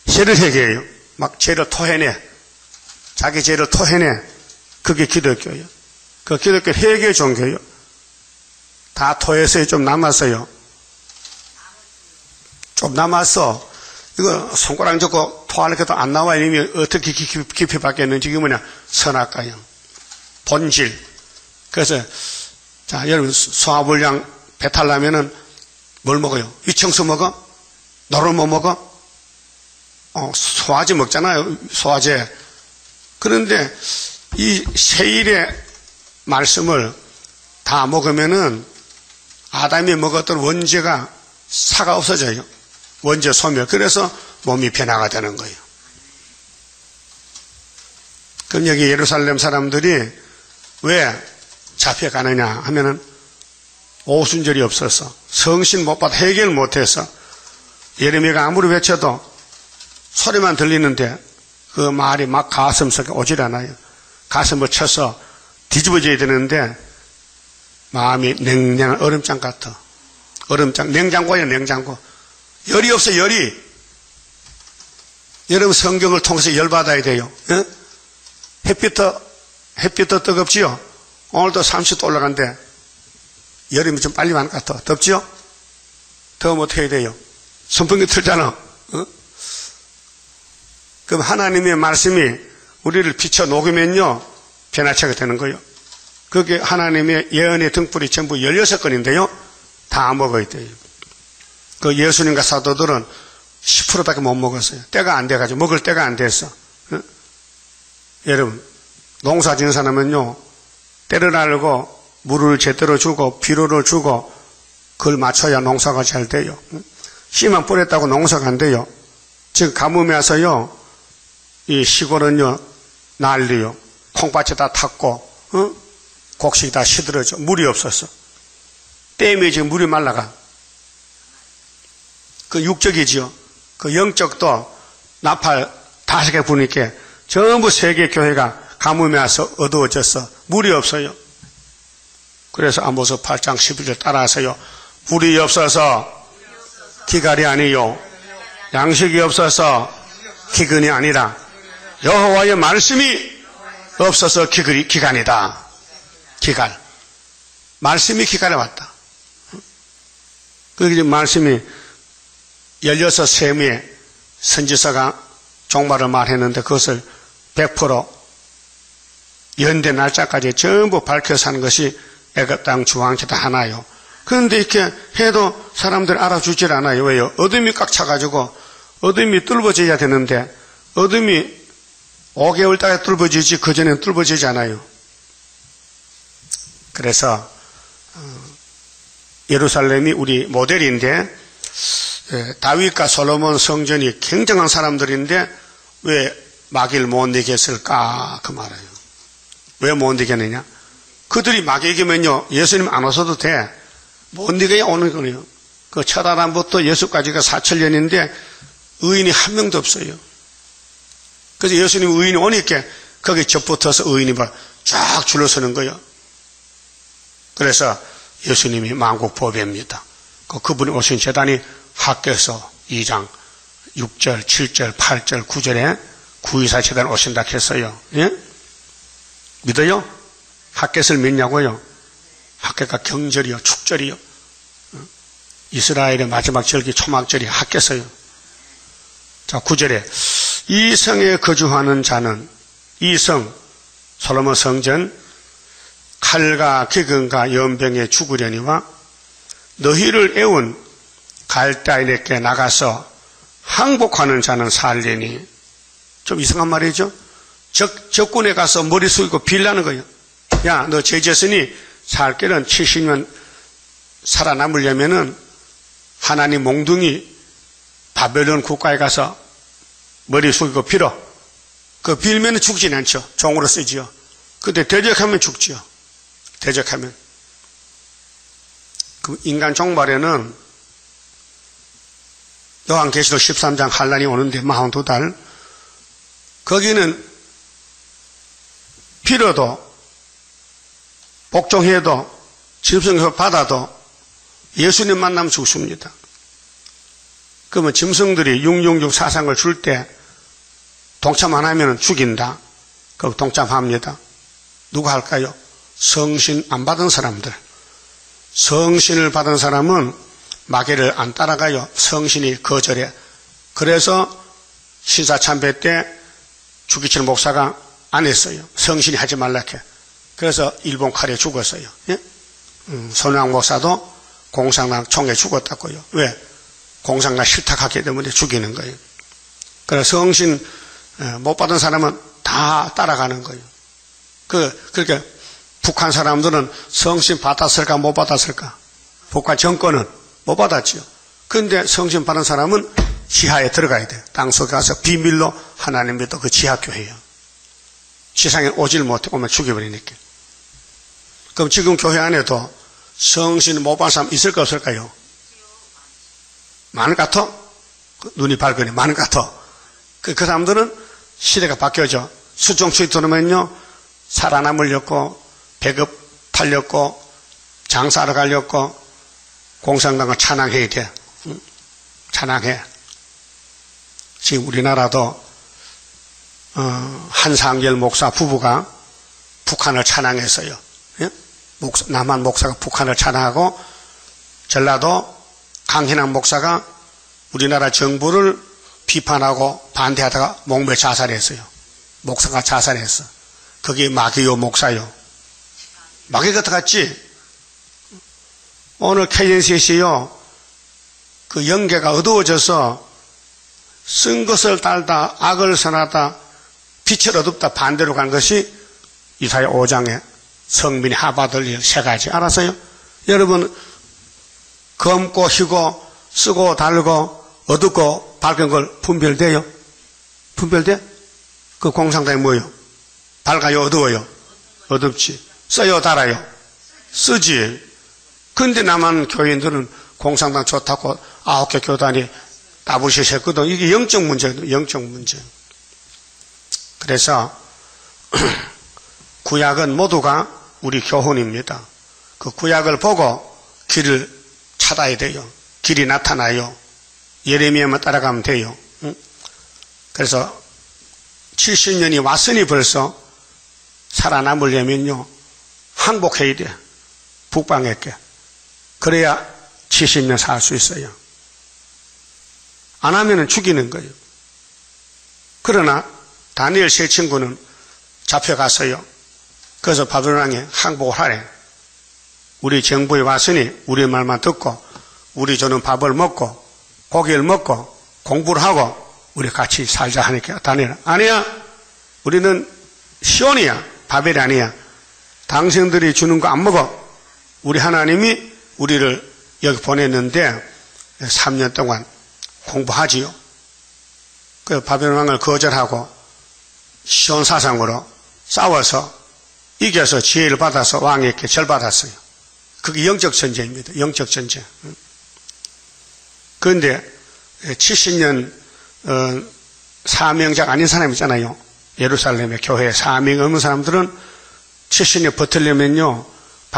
죄를 회개해요. 막 죄를 토해내. 자기 죄를 토해내. 그게 기독교예요. 그 기독교 회개 종교예요. 다 토해서 좀 남았어요. 좀 남았어. 이거 손가락 잡고 토하려고 안 나와. 이미 어떻게 깊이 바뀌었는지 이게 뭐냐? 선악과요. 본질. 그래서 자 여러분 소화불량 배탈 나면은 뭘 먹어요? 위청수 먹어? 너를 뭐 먹어? 소화제 먹잖아요. 소화제. 그런데 이 세일의 말씀을 다 먹으면은 아담이 먹었던 원죄가 사가 없어져요. 원죄 소멸. 그래서 몸이 변화가 되는 거예요. 그럼 여기 예루살렘 사람들이 왜 잡혀가느냐 하면은 오순절이 없어서 성신 못 받아 해결 못해서 예레미야가 아무리 외쳐도 소리만 들리는데 그 말이 막 가슴 속에 오질 않아요. 가슴을 쳐서 뒤집어져야 되는데 마음이 냉랭한 얼음장 같아. 얼음장, 냉장고예요, 냉장고. 열이 없어, 열이. 여러분 성경을 통해서 열받아야 돼요. 예? 햇빛도 뜨겁지요? 오늘도 30도 올라간대. 여름이 좀 빨리 만 같아. 덥지요? 더우면 어떻게 해야 돼요? 선풍기 틀잖아. 어? 그럼 하나님의 말씀이 우리를 비춰 녹이면요, 변화체가 되는 거예요. 그게 하나님의 예언의 등불이 전부 16건인데요, 다 먹어야 돼요. 그 예수님과 사도들은 10%밖에 못 먹었어요. 때가 안 돼가지고, 먹을 때가 안 됐어. 어? 여러분, 농사 지은 사람은요, 때를 알고, 물을 제대로 주고, 비료를 주고, 그걸 맞춰야 농사가 잘 돼요. 씨만 뿌렸다고 농사가 안 돼요. 지금 가뭄이 와서요, 이 시골은요, 난리요. 콩밭이 다 탔고, 곡식이 다 시들어져. 물이 없었어. 댐에 지금 물이 말라가. 그 육적이지요. 그 영적도 나팔 5개 부니까 전부 세계 교회가 가뭄이 와서 어두워졌어. 물이 없어요. 그래서 아모스 8장 11절 따라하세요. 물이 없어서 기갈이 아니요, 양식이 없어서 기근이 아니라 여호와의 말씀이 없어서 기간이다. 기갈. 말씀이 기갈에 왔다. 그게 말씀이 16세미의 선지서가 종말을 말했는데 그것을 100% 연대 날짜까지 전부 밝혀서 하는 것이 애굽 땅 주황제다 하나요. 그런데 이렇게 해도 사람들이 알아주질 않아요. 왜요? 어둠이 꽉 차가지고 어둠이 뚫어져야 되는데 어둠이 5개월 달에 뚫어지지 그전에는 뚫어지지 않아요. 그래서 예루살렘이 우리 모델인데 다윗과 솔로몬 성전이 굉장한 사람들인데 왜 마귀를 못 이겼을까 그 말이에요. 왜 못 이겼느냐? 그들이 마귀 이기면요 예수님 안 오셔도 돼. 못 이겨야 오는 거예요. 그 첫 아담부터 예수까지가 4,000년인데 의인이 한 명도 없어요. 그래서 예수님 의인이 오니까 거기 접붙어서 의인이 쫙 줄러서는 거예요. 그래서 예수님이 만국보배입니다. 그분이 오신 제단이 학개서 2장 6절, 7절, 8절, 9절에 구의사 제단 오신다 했어요. 예? 믿어요? 학개서를 믿냐고요? 학개가 경절이요, 축절이요. 이스라엘의 마지막 절기 초막절이 학개서요. 자, 9절에 이 성에 거주하는 자는 이 성, 솔로몬 성전 칼과 기근과 연병에 죽으려니와 너희를 애운 갈대아인에게 나가서 항복하는 자는 살리니. 좀 이상한 말이죠. 적군에 가서 머리 숙이고 빌라는 거예요. 야, 너 죄졌으니 살 길은 70년 살아남으려면은 하나님 몽둥이 바벨론 국가에 가서 머리 숙이고 빌어. 그 빌면 죽진 않죠. 종으로 쓰지요. 근데 대적하면 죽지요. 대적하면. 그 인간 종말에는 요한계시록 13장 환란이 오는데 42달 거기는 빌어도 복종해도 짐승을 받아도 예수님 만나면 죽습니다. 그러면 짐승들이 666 사상을 줄 때 동참 안 하면 죽인다. 그럼 동참합니다. 누가 할까요? 성신 안 받은 사람들. 성신을 받은 사람은 마귀를 안 따라가요. 성신이 거절해. 그래서 신사참배 때 주기철 목사가 안 했어요. 성신이 하지 말라 해. 그래서 일본 칼에 죽었어요. 예? 손양 목사도 공산당 총에 죽었다고요. 왜? 공산당 실탁하기 때문에 죽이는 거예요. 그래서 성신 못 받은 사람은 다 따라가는 거예요. 그렇게 북한 사람들은 성신 받았을까 못 받았을까? 북한 정권은 못 받았죠. 그런데 성신 받은 사람은 지하에 들어가야 돼요. 땅속에 가서 비밀로 하나님 믿어 그 지하교회예요. 지상에 오질 못해 오면 죽여버리니까. 그럼 지금 교회 안에도 성신 못 받은 사람 있을까 없을까요? 많은 것 같아? 눈이 밝으니 많은 것 같아. 그 사람들은 시대가 바뀌어져. 수종추위 들으면요, 살아남으려고, 배급 팔렸고, 장사하러 가려고, 공산당을 찬양해야 돼. 찬양해. 지금 우리나라도, 한상열 목사 부부가 북한을 찬양했어요. 예? 남한 목사가 북한을 찬양하고, 전라도 강hin남 목사가 우리나라 정부를 비판하고 반대하다가 목매 자살했어요. 목사가 자살했어. 그게 마귀요 목사요. 마귀 같았지? 오늘 KNCC요. 그 영계가 어두워져서 쓴 것을 달다, 악을 선하다, 빛을 어둡다 반대로 간 것이 이사야 5장에 성민이 하받을 일 세 가지. 알았어요? 여러분, 검고 희고 쓰고 달고 어둡고 밝은 걸 분별돼요? 분별돼? 그 공산당이 뭐예요? 밝아요? 어두워요? 어둡지. 써요? 달아요? 쓰지. 근데 남한 교인들은 공산당 좋다고 9개 교단이 따부시 했거든. 이게 영적 문제거든. 영적 문제. 그래서 구약은 모두가 우리 교훈입니다. 그 구약을 보고 길을 찾아야 돼요. 길이 나타나요. 예레미야만 따라가면 돼요. 그래서 70년이 왔으니 벌써 살아남으려면요, 항복해야 돼. 북방에게. 그래야 70년 살 수 있어요. 안 하면은 죽이는 거예요. 그러나 다니엘 세 친구는 잡혀갔어요. 그래서 바벨론 왕이 항복을 하래. 우리 정부에 왔으니 우리 말만 듣고 우리 주는 밥을 먹고 고기를 먹고 공부를 하고 우리 같이 살자 하니까 다니엘 아니야. 우리는 시온이야. 바벨이 아니야. 당신들이 주는 거 안 먹어. 우리 하나님이 우리를 여기 보냈는데 3년 동안 공부하지요. 그 바벨론 왕을 거절하고 시온 사상으로 싸워서 이겨서 지혜를 받아서 왕에게 절받았어요. 그게 영적 전쟁입니다. 영적 전쟁. 그런데 70년 사명자가 아닌 사람 있잖아요. 예루살렘의 교회에 사명 없는 사람들은 70년 버틸려면요,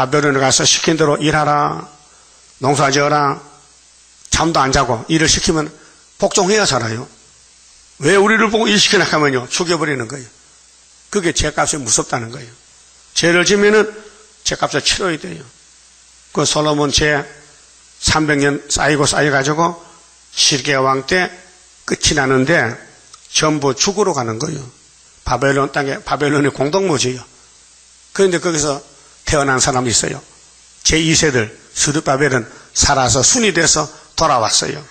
바벨론에 가서 시킨 대로 일하라, 농사 지어라, 잠도 안 자고 일을 시키면 복종해야 살아요. 왜 우리를 보고 일 시키나 하면요, 죽여버리는 거예요. 그게 죄값이 무섭다는 거예요. 죄를 지면은 죄값을 치러야 돼요. 그 솔로몬 죄 300년 쌓여가지고 시드기야 왕 때 끝이 나는데 전부 죽으러 가는 거예요. 바벨론 땅에, 바벨론이 공동묘지예요. 그런데 거기서 태어난 사람이 있어요. 제2세들 스룹바벨은 살아서 순이 돼서 돌아왔어요.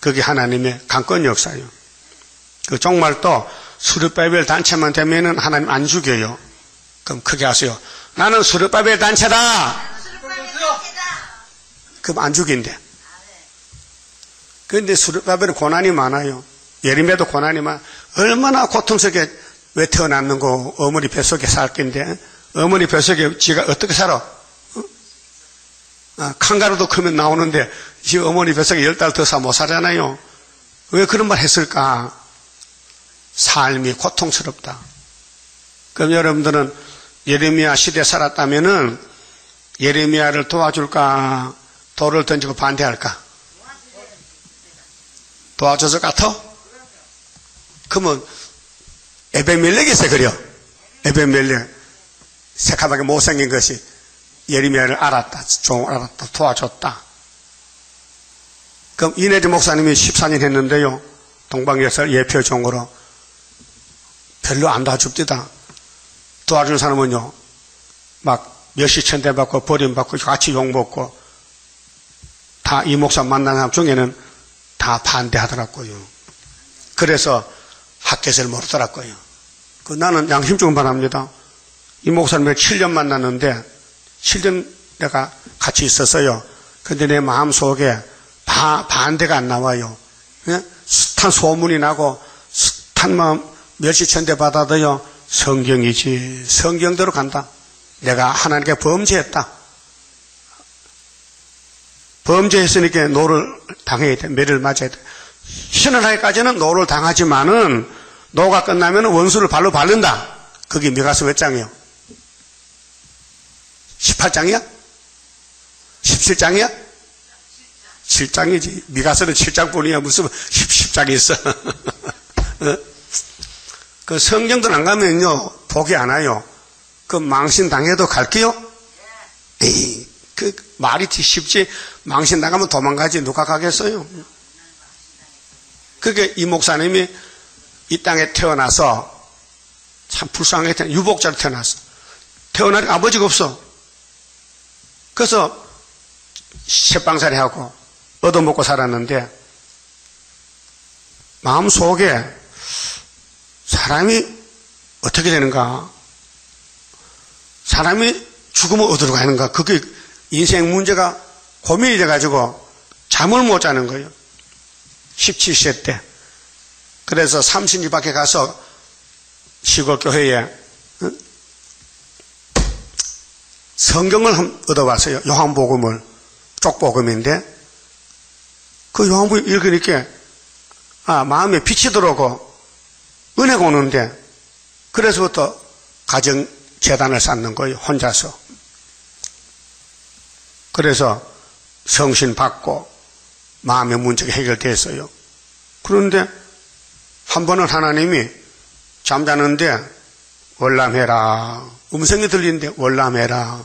그게 하나님의 강권 역사예요. 그 정말 또 스룹바벨 단체만 되면은 하나님 안 죽여요. 그럼 크게 하세요. 나는 스룹바벨 단체다. 그럼 안 죽인대. 그런데 스룹바벨은 고난이 많아요. 예레미야도 고난이 많아. 얼마나 고통스럽게 왜 태어났는고 어머니 뱃속에 살 건데 어머니 뱃속에 지가 어떻게 살아? 칸가루도 크면 나오는데 지 어머니 뱃속에 10달 더 사 못 살잖아요. 왜 그런 말 했을까? 삶이 고통스럽다. 그럼 여러분들은 예레미야 시대에 살았다면은 예레미야를 도와줄까? 돌을 던지고 반대할까? 도와줘서 같아? 그러면 에베멜렉에서 그려. 에베멜렉 새카맣게 못생긴 것이 예레미야를 알았다. 종을 알았다. 도와줬다. 그럼 이내리 목사님이 14년 했는데요. 동방예설 예표종으로 별로 안 도와줍디다. 도와준 사람은요. 막 몇시 천대 받고 버림받고 같이 욕먹고 다 이 목사 만난 사람 중에는 다 반대하더라고요. 그래서 학개세를 모르더라고요. 나는 양심적으로 말합니다. 이 목사님을 7년 만났는데 7년 내가 같이 있었어요. 근데 내 마음속에 반대가 안 나와요. 예? 숱한 소문이 나고 숱한 마음 멸시천대 받아도요. 성경이지. 성경대로 간다. 내가 하나님께 범죄했다. 범죄했으니까 노를 당해야 돼. 매를 맞아야 돼. 신원하기까지는 노를 당하지만은 노가 끝나면 원수를 발로 밟는다. 그게 미가서 몇 장이요? 18장이야? 17장이야? 7장이지. 미가서는 7장뿐이야. 무슨 10장이 있어. 그 성경도 안 가면요. 복이 안 와요. 그 망신 당해도 갈게요? 에이, 그 말이 쉽지. 망신 당하면 도망가지. 누가 가겠어요? 그게 이 목사님이 이 땅에 태어나서 참 불쌍하게 태어나, 유복자로 태어났어. 태어나니 아버지가 없어. 그래서 셋방살이 하고 얻어먹고 살았는데 마음속에 사람이 어떻게 되는가? 사람이 죽으면 어디로 가는가? 그게 인생 문제가 고민이 돼가지고 잠을 못 자는 거예요. 17세 때. 그래서 삼신리 밖에 가서 시골 교회에 성경을 얻어왔어요. 요한복음을. 쪽복음인데 그 요한복음 읽으니까 마음에 빛이 들어오고 은혜가 오는데 그래서부터 가정재단을 쌓는 거예요. 혼자서. 그래서 성신 받고 마음의 문제가 해결됐어요. 그런데 한 번은 하나님이 잠자는데 월남해라. 음성이 들리는데 월남해라.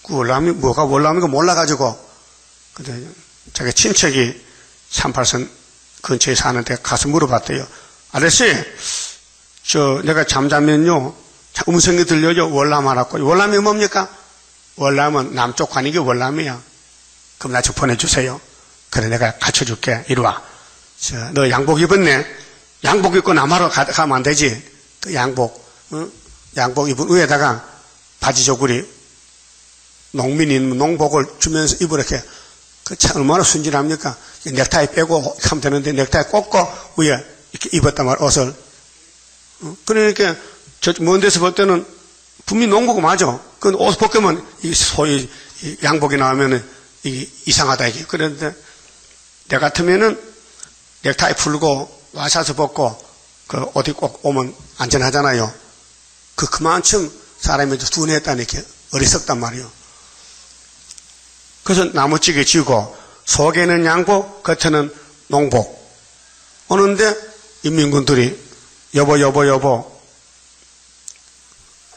그 월남이 뭐가 월남인가 몰라가지고 근데 자기 친척이 38선 근처에 사는데 가서 물어봤대요. 아저씨, 내가 잠자면요 음성이 들려요. 월남하라고. 월남이 뭡니까? 월남은 남쪽 가는 게 월남이야. 그럼 나 좀 보내주세요. 그래 내가 갖춰줄게. 이리 와. 너 양복 입었네. 양복 입고 남하러 가면 안 되지. 그 양복, 양복 입은 위에다가 바지 조구리 농민인 농복을 주면서 입으렇게. 그 참 얼마나 순진합니까? 넥타이 빼고 하면 되는데 넥타이 꽂고 위에 이렇게 입었단 말이야. 옷을. 그러니까 저 먼 데서 볼 때는 분명히 농복 맞아. 그 옷 벗기면 소위 양복이 나오면은 이상하다 이게. 그런데 내 같으면은 넥타이 풀고 와샤츠 벗고 그 옷 입고 오면 안전하잖아요. 그만큼 사람이 둔했다는 이렇게 어리석단 말이에요. 그래서 나무찌개 지고 속에는 양복, 겉에는 농복. 오는데 인민군들이 여보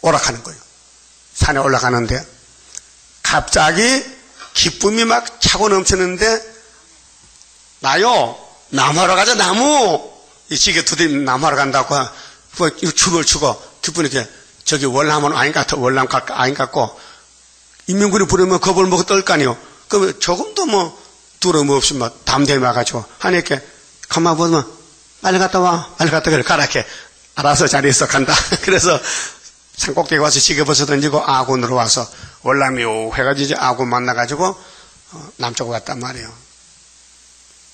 오락하는 거예요. 산에 올라가는데 갑자기 기쁨이 막 차고 넘치는데 나요 나무하러 가자 나무. 이 지게 두드리 나무하러 간다고 춤을 추고 뒷분이 이렇게 저기 월남은 아닌 것 같아. 월남 아닌 것 같고 인민군이 부르면 겁을 먹고 떨 거 아니요. 그러면 조금도 뭐 두려움 없이 막 담대히 와가지고 하니까 가만 보면 빨리 갔다 와. 빨리 갔다 그래. 가라 이렇게 알아서 자리에서 간다. 그래서 산꼭대기 와서 시계버섯 던지고 아군으로 와서 월남이 오 해가지고 이제 아군 만나가지고 남쪽으로 갔단 말이에요.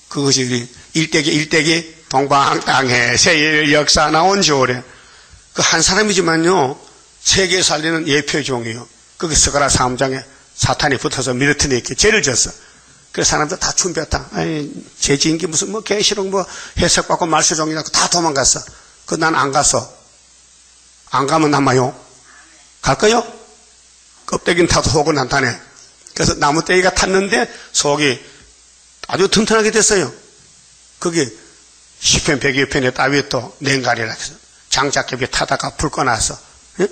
그것이 우리 일대기 동방땅에 세일 역사 나온 조래. 그 한 사람이지만요 세계 살리는 예표종이요. 거기 스가랴 3장에 사탄이 붙어서 미르트니 이렇게 죄를 졌어. 그래서 사람들 다 준비했다. 아니 죄 지은 게 무슨 뭐 계시록 뭐 해석받고 말세종이라고 다 도망갔어. 그 난 안 갔어. 안 가면 남아요. 갈 거요? 껍데기는 타도 속은 안 타네. 그래서 나무떼기가 탔는데 속이 아주 튼튼하게 됐어요. 거기 시편 102편에 다윗도 냉가리라 해서 장작겹에 타다가 불 꺼놨어. 예?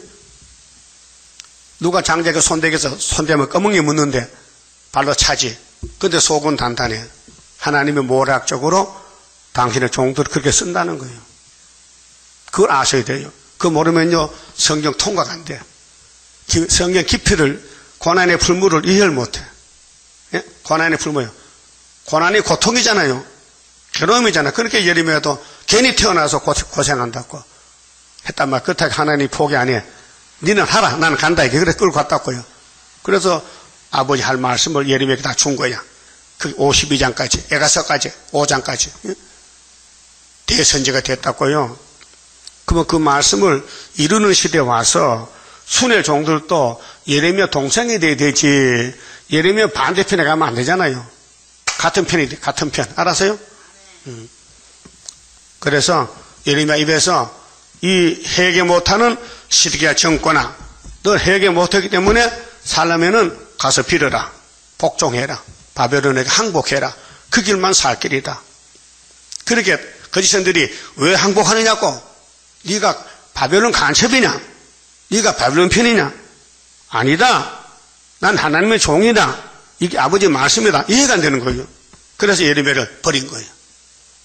누가 장작에 손대서 손대면 꺼멍이 묻는데 발로 차지. 근데 속은 단단해. 하나님의 모략적으로 당신의 종들을 그렇게 쓴다는 거예요. 그걸 아셔야 돼요. 그거 모르면요 성경 통과가 안 돼. 성경 깊이를 고난의 풀무를 이해를 못해. 예? 고난의 풀무요. 고난이 고통이잖아요. 괴로움이잖아요. 그렇게 예레미야도 괜히 태어나서 고생한다고 했단 말. 그렇다고 하나님이 포기 안 해. 니는 하라. 나는 간다. 이렇게 그래서 끌고 갔다고요. 그래서 아버지 할 말씀을 예레미야에게 다 준 거야. 그 52장까지, 에가서까지, 5장까지. 예? 대선지가 됐다고요. 그러면 그 말씀을 이루는 시대에 와서 순의 종들도 예레미야 동생이 돼야 되지. 예레미야 반대편에 가면 안 되잖아요. 같은 편이 돼. 같은 편. 알았어요? 그래서 예레미야 입에서 이 회개 못하는 시드기야 정권아, 너 회개 못하기 때문에 살려면은 가서 빌어라. 복종해라. 바벨론에게 항복해라. 그 길만 살 길이다. 그렇게 거짓선들이 왜 항복하느냐고. 네가 바벨론 간첩이냐? 네가 바벨론 편이냐? 아니다. 난 하나님의 종이다. 이게 아버지 말씀이다. 이해가 안 되는 거예요. 그래서 예레미야를 버린 거예요.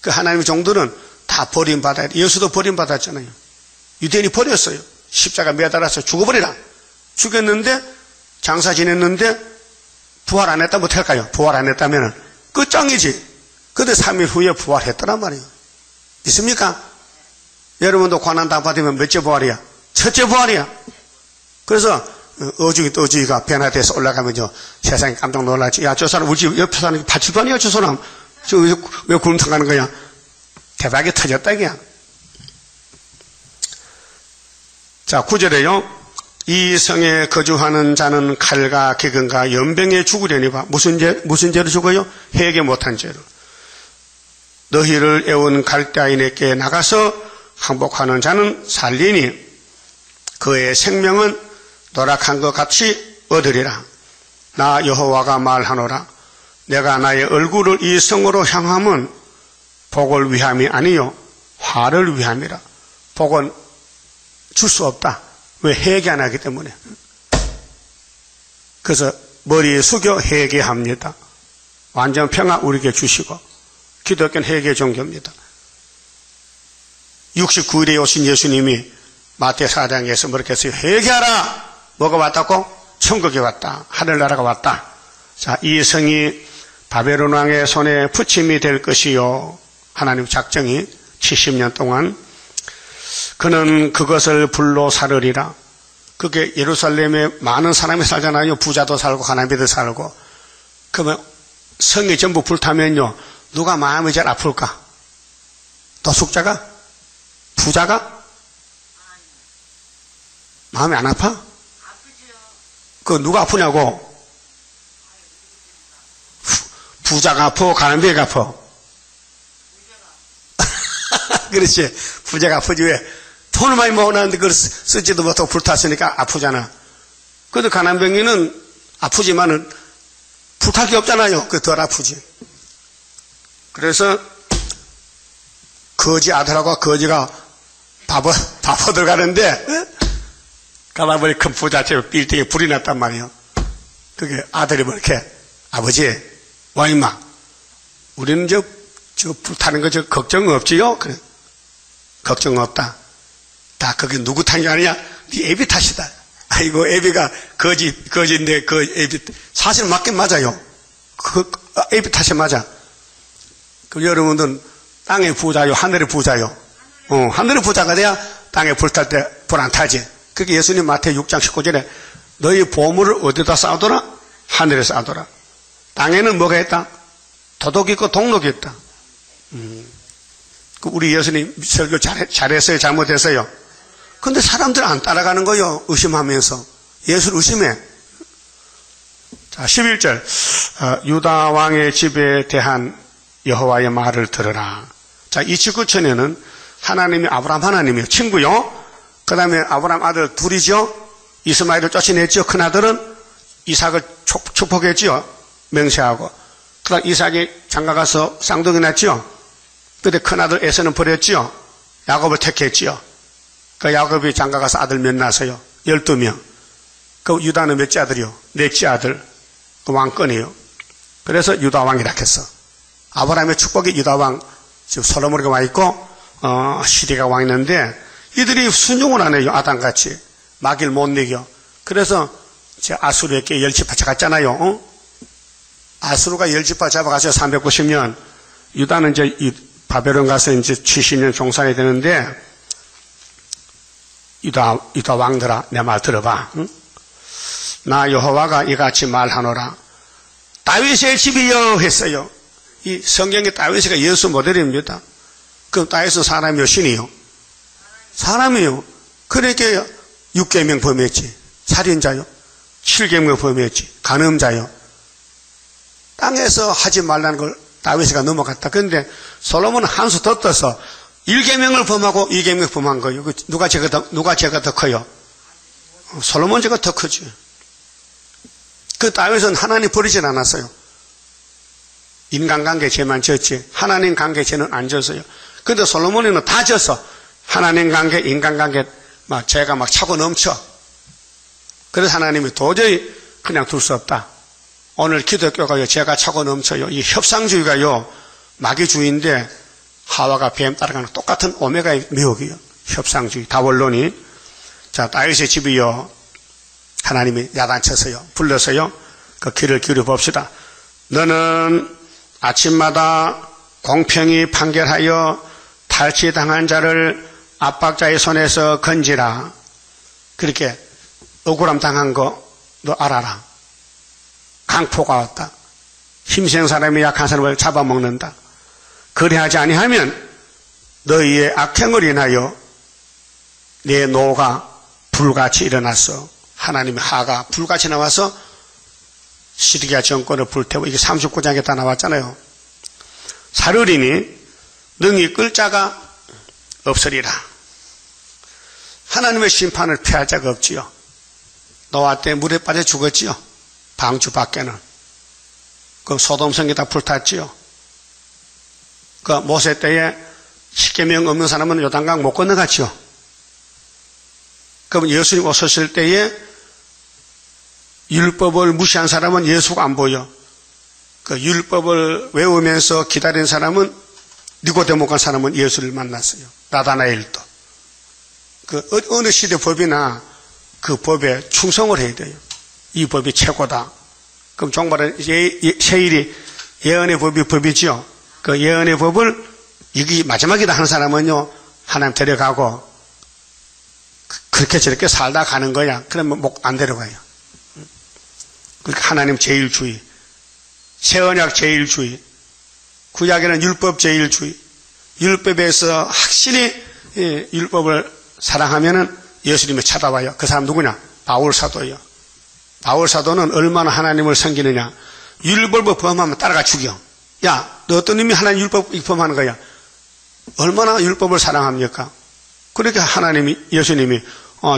그 하나님의 종들은 다 버림받아야 돼. 예수도 버림받았잖아요. 유대인이 버렸어요. 십자가 매달아서 죽어버리라. 죽였는데 장사 지냈는데 부활 안 했다면 어떻게 할까요? 부활 안 했다면 끝장이지. 근데 3일 후에 부활했더란 말이에요. 있습니까? 여러분도 고난당 받으면 몇째 부활이야? 첫째 부활이야. 그래서 어주기가 변화돼서 올라가면요 세상이 깜짝 놀라지. 야, 저 사람 우리 집 옆에 사는 파출도 아니야 저 사람. 저 왜 구름탕 가는 거야? 대박이 터졌다 이게야. 자 9절에요. 이 성에 거주하는 자는 칼과 기근과 연병에 죽으려니와. 무슨 죄로 죽어요? 회개 못한 죄로. 너희를 애운 갈대아인에게 나가서 항복하는 자는 살리니 그의 생명은 노력한 것 같이 얻으리라. 나 여호와가 말하노라. 내가 나의 얼굴을 이 성으로 향함은 복을 위함이 아니요 화를 위함이라. 복은 줄 수 없다. 왜? 회개 안 하기 때문에. 그래서 머리 숙여 회개합니다. 완전 평화 우리에게 주시고. 기독교는 회개 종교입니다. 69일에 오신 예수님이 마태 4장에서 뭐렇게 했어요? 회개하라. 뭐가 왔다고? 천국이 왔다. 하늘나라가 왔다. 자, 이 성이 바벨론 왕의 손에 부침이 될 것이요. 하나님 작정이 70년 동안 그는 그것을 불로 사르리라. 그게 예루살렘에 많은 사람이 살잖아요. 부자도 살고 가난비도 살고. 그러면 성이 전부 불타면요 누가 마음이 제일 아플까? 도숙자가? 부자가? 마음이 안 아파? 아프죠. 그 누가 아프냐고? 부자가 아파? 가난비가 아파? 그렇지. 부자가 아프지. 왜? 돈을 많이 모아놨는데 그걸 쓰지도 못하고 불탔으니까 아프잖아. 그래도 가난병이는 아프지만은 불탈 게 없잖아요. 그 덜 아프지. 그래서 거지 아들하고 거지가 밥 얻으러 가는데 가다 보니 큰 부잣집 빌딩에 불이 났단 말이에요. 그게 아들이 뭐 이렇게 아버지 와 임마 우리는 저 불 타는 거 걱정 없지요? 그래. 걱정 없다. 다 그게 누구 탓이 아니냐? 네 애비 탓이다. 아이고 애비가 거지인데 그 애비 사실 맞긴 맞아요. 그 애비 탓이 맞아. 그 여러분들은 땅의 부자요, 하늘의 부자요. 하늘의 부자가 돼야 땅에 불 탈 때 불 안 타지. 그게 예수님 마태 6장 19절에 너희 보물을 어디다 쌓아둬라? 하늘에 쌓아둬라. 땅에는 뭐가 있다? 도둑이 있고 동록이 있다. 우리 예수님 설교 잘했어요? 잘못했어요? 근데 사람들은 안 따라가는 거요. 의심하면서. 예수를 의심해. 자, 11절. 유다 왕의 집에 대한 여호와의 말을 들으라. 자, 이 지구촌에는 하나님이 아브라함 하나님이요. 친구요. 그 다음에 아브라함 아들 둘이죠. 이스마엘을 쫓아냈죠. 큰아들은 이삭을 축복했죠. 맹세하고. 그 다음 이삭이 장가가서 쌍둥이 낳았죠. 그때 큰아들 에서는 버렸죠. 야곱을 택했죠. 그 야곱이 장가가서 아들 몇 낳았어요? 12명. 그 유다는 몇째 아들이요? 넷째 아들. 그 왕권이에요. 그래서 유다 왕이라 했어. 아브라함의 축복이 유다 왕, 지금 솔로몬이가 와 있고, 시리가 왕 있는데, 이들이 순종을 안 해요. 아담같이. 마귀를 못 이겨. 그래서, 아수르에게 열지파 잡았잖아요. 아수르가 열지파 잡아가서 390년, 유다는 이제 바벨론 가서 이제 70년 종살이 되는데, 유다 왕들아, 내 말 들어봐. 응? 나 여호와가 이같이 말하노라. 다윗의 집이여 했어요. 이 성경에 다윗이가 예수 모델입니다. 그럼 다윗은 사람이요, 신이요? 사람이요. 그러니까 6계명 범했지. 살인자요. 7계명 범했지. 간음자요. 땅에서 하지 말라는 걸 다윗이가 넘어갔다. 그런데 솔로몬은 한 수 더 떠서 1계명을 범하고 2계명 범한 거예요. 누가 죄가 더 커요? 솔로몬 죄가 더 크죠. 그 다윗은 하나님 버리진 않았어요. 인간관계 죄만 졌지 하나님 관계 죄는 안 졌어요. 그런데 솔로몬은 다 졌어. 하나님 관계, 인간관계 죄가 막 차고 넘쳐. 그래서 하나님이 도저히 그냥 둘 수 없다. 오늘 기독교가요, 죄가 차고 넘쳐요. 이 협상주의가요, 마귀주의인데 하와가 뱀 따라가는 똑같은 오메가의 미혹이요. 협상주의, 다원론이. 자, 다윗의 집이요, 하나님이 야단쳐서요, 불러서요, 그 귀를 기울여 봅시다. 너는 아침마다 공평히 판결하여 탈취당한 자를 압박자의 손에서 건지라. 그렇게 억울함 당한 거 너 알아라. 강포가 왔다. 힘센 사람이 약한 사람을 잡아먹는다. 그리하지 아니하면 너희의 악행을 인하여 내 노가 불같이 일어났어. 하나님의 하가 불같이 나와서 시리아 정권을 불태우고, 이게 39장에 다 나왔잖아요. 사르리니 능히 끌 자가 없으리라. 하나님의 심판을 피할 자가 없지요. 노아 때 물에 빠져 죽었지요. 방주 밖에는. 그 소돔성이 다 불탔지요. 그 모세 때에 10계명 없는 사람은 요단강 못 건너갔지요. 그럼 예수님 오셨을 때에 율법을 무시한 사람은 예수가 안 보여. 그 율법을 외우면서 기다린 사람은, 니고데모 간 사람은 예수를 만났어요. 나다나엘도. 그 어느 시대 법이나 그 법에 충성을 해야 돼요. 이 법이 최고다. 그럼 종말은 세일이 예언의 법이 법이죠. 그 예언의 법을 이게 마지막이다 하는 사람은요, 하나님 데려가고 그렇게 저렇게 살다 가는 거야. 그러면 목 안 데려가요. 그러니까 하나님 제일주의, 새언약 제일주의, 구약에는 율법 제일주의. 율법에서 확실히 율법을 사랑하면은 예수님이 찾아와요. 그 사람 누구냐? 바울 사도예요. 바울 사도는 얼마나 하나님을 섬기느냐. 율법을 범하면 따라가 죽여. 야, 너 어떤 놈이 하나님 율법 범하는 거야? 얼마나 율법을 사랑합니까? 그렇게 하나님이, 예수님이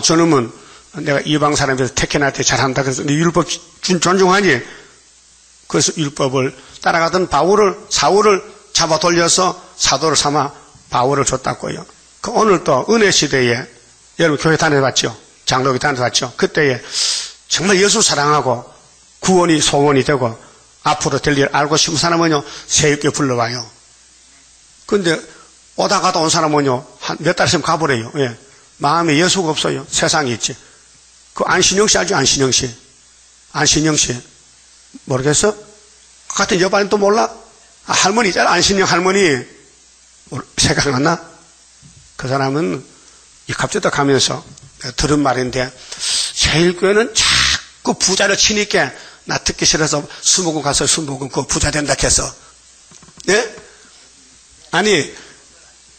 저놈은 내가 이방 사람에서 택해나한테 잘한다. 그래서 네 율법 존중하니? 그래서 율법을 따라가던 사울을 잡아 돌려서 사도를 삼아 바울을 줬다고요. 그 오늘 또 은혜 시대에 여러분 교회 다녀봤죠? 장로교 다녀봤죠? 그때에 정말 예수 사랑하고 구원이 소원이 되고 앞으로 될 일 알고 싶은 사람은요, 새롭게 불러와요. 근데 오다 가다 온 사람은요, 한 몇 달 있으면 가버려요. 예. 마음에 예수가 없어요. 세상에 있지. 그 안신영 씨 알죠? 안신영 씨. 안신영 씨. 모르겠어? 같은 여반인 또 몰라? 아, 할머니 있잖아. 안신영 할머니. 생각났나? 그 사람은 갑자기 가면서 들은 말인데, 제일교회는 자꾸 부자를 치니까 나 듣기 싫어서 수목원 가서 수목원 그 부자 된다 해서. 예? 아니,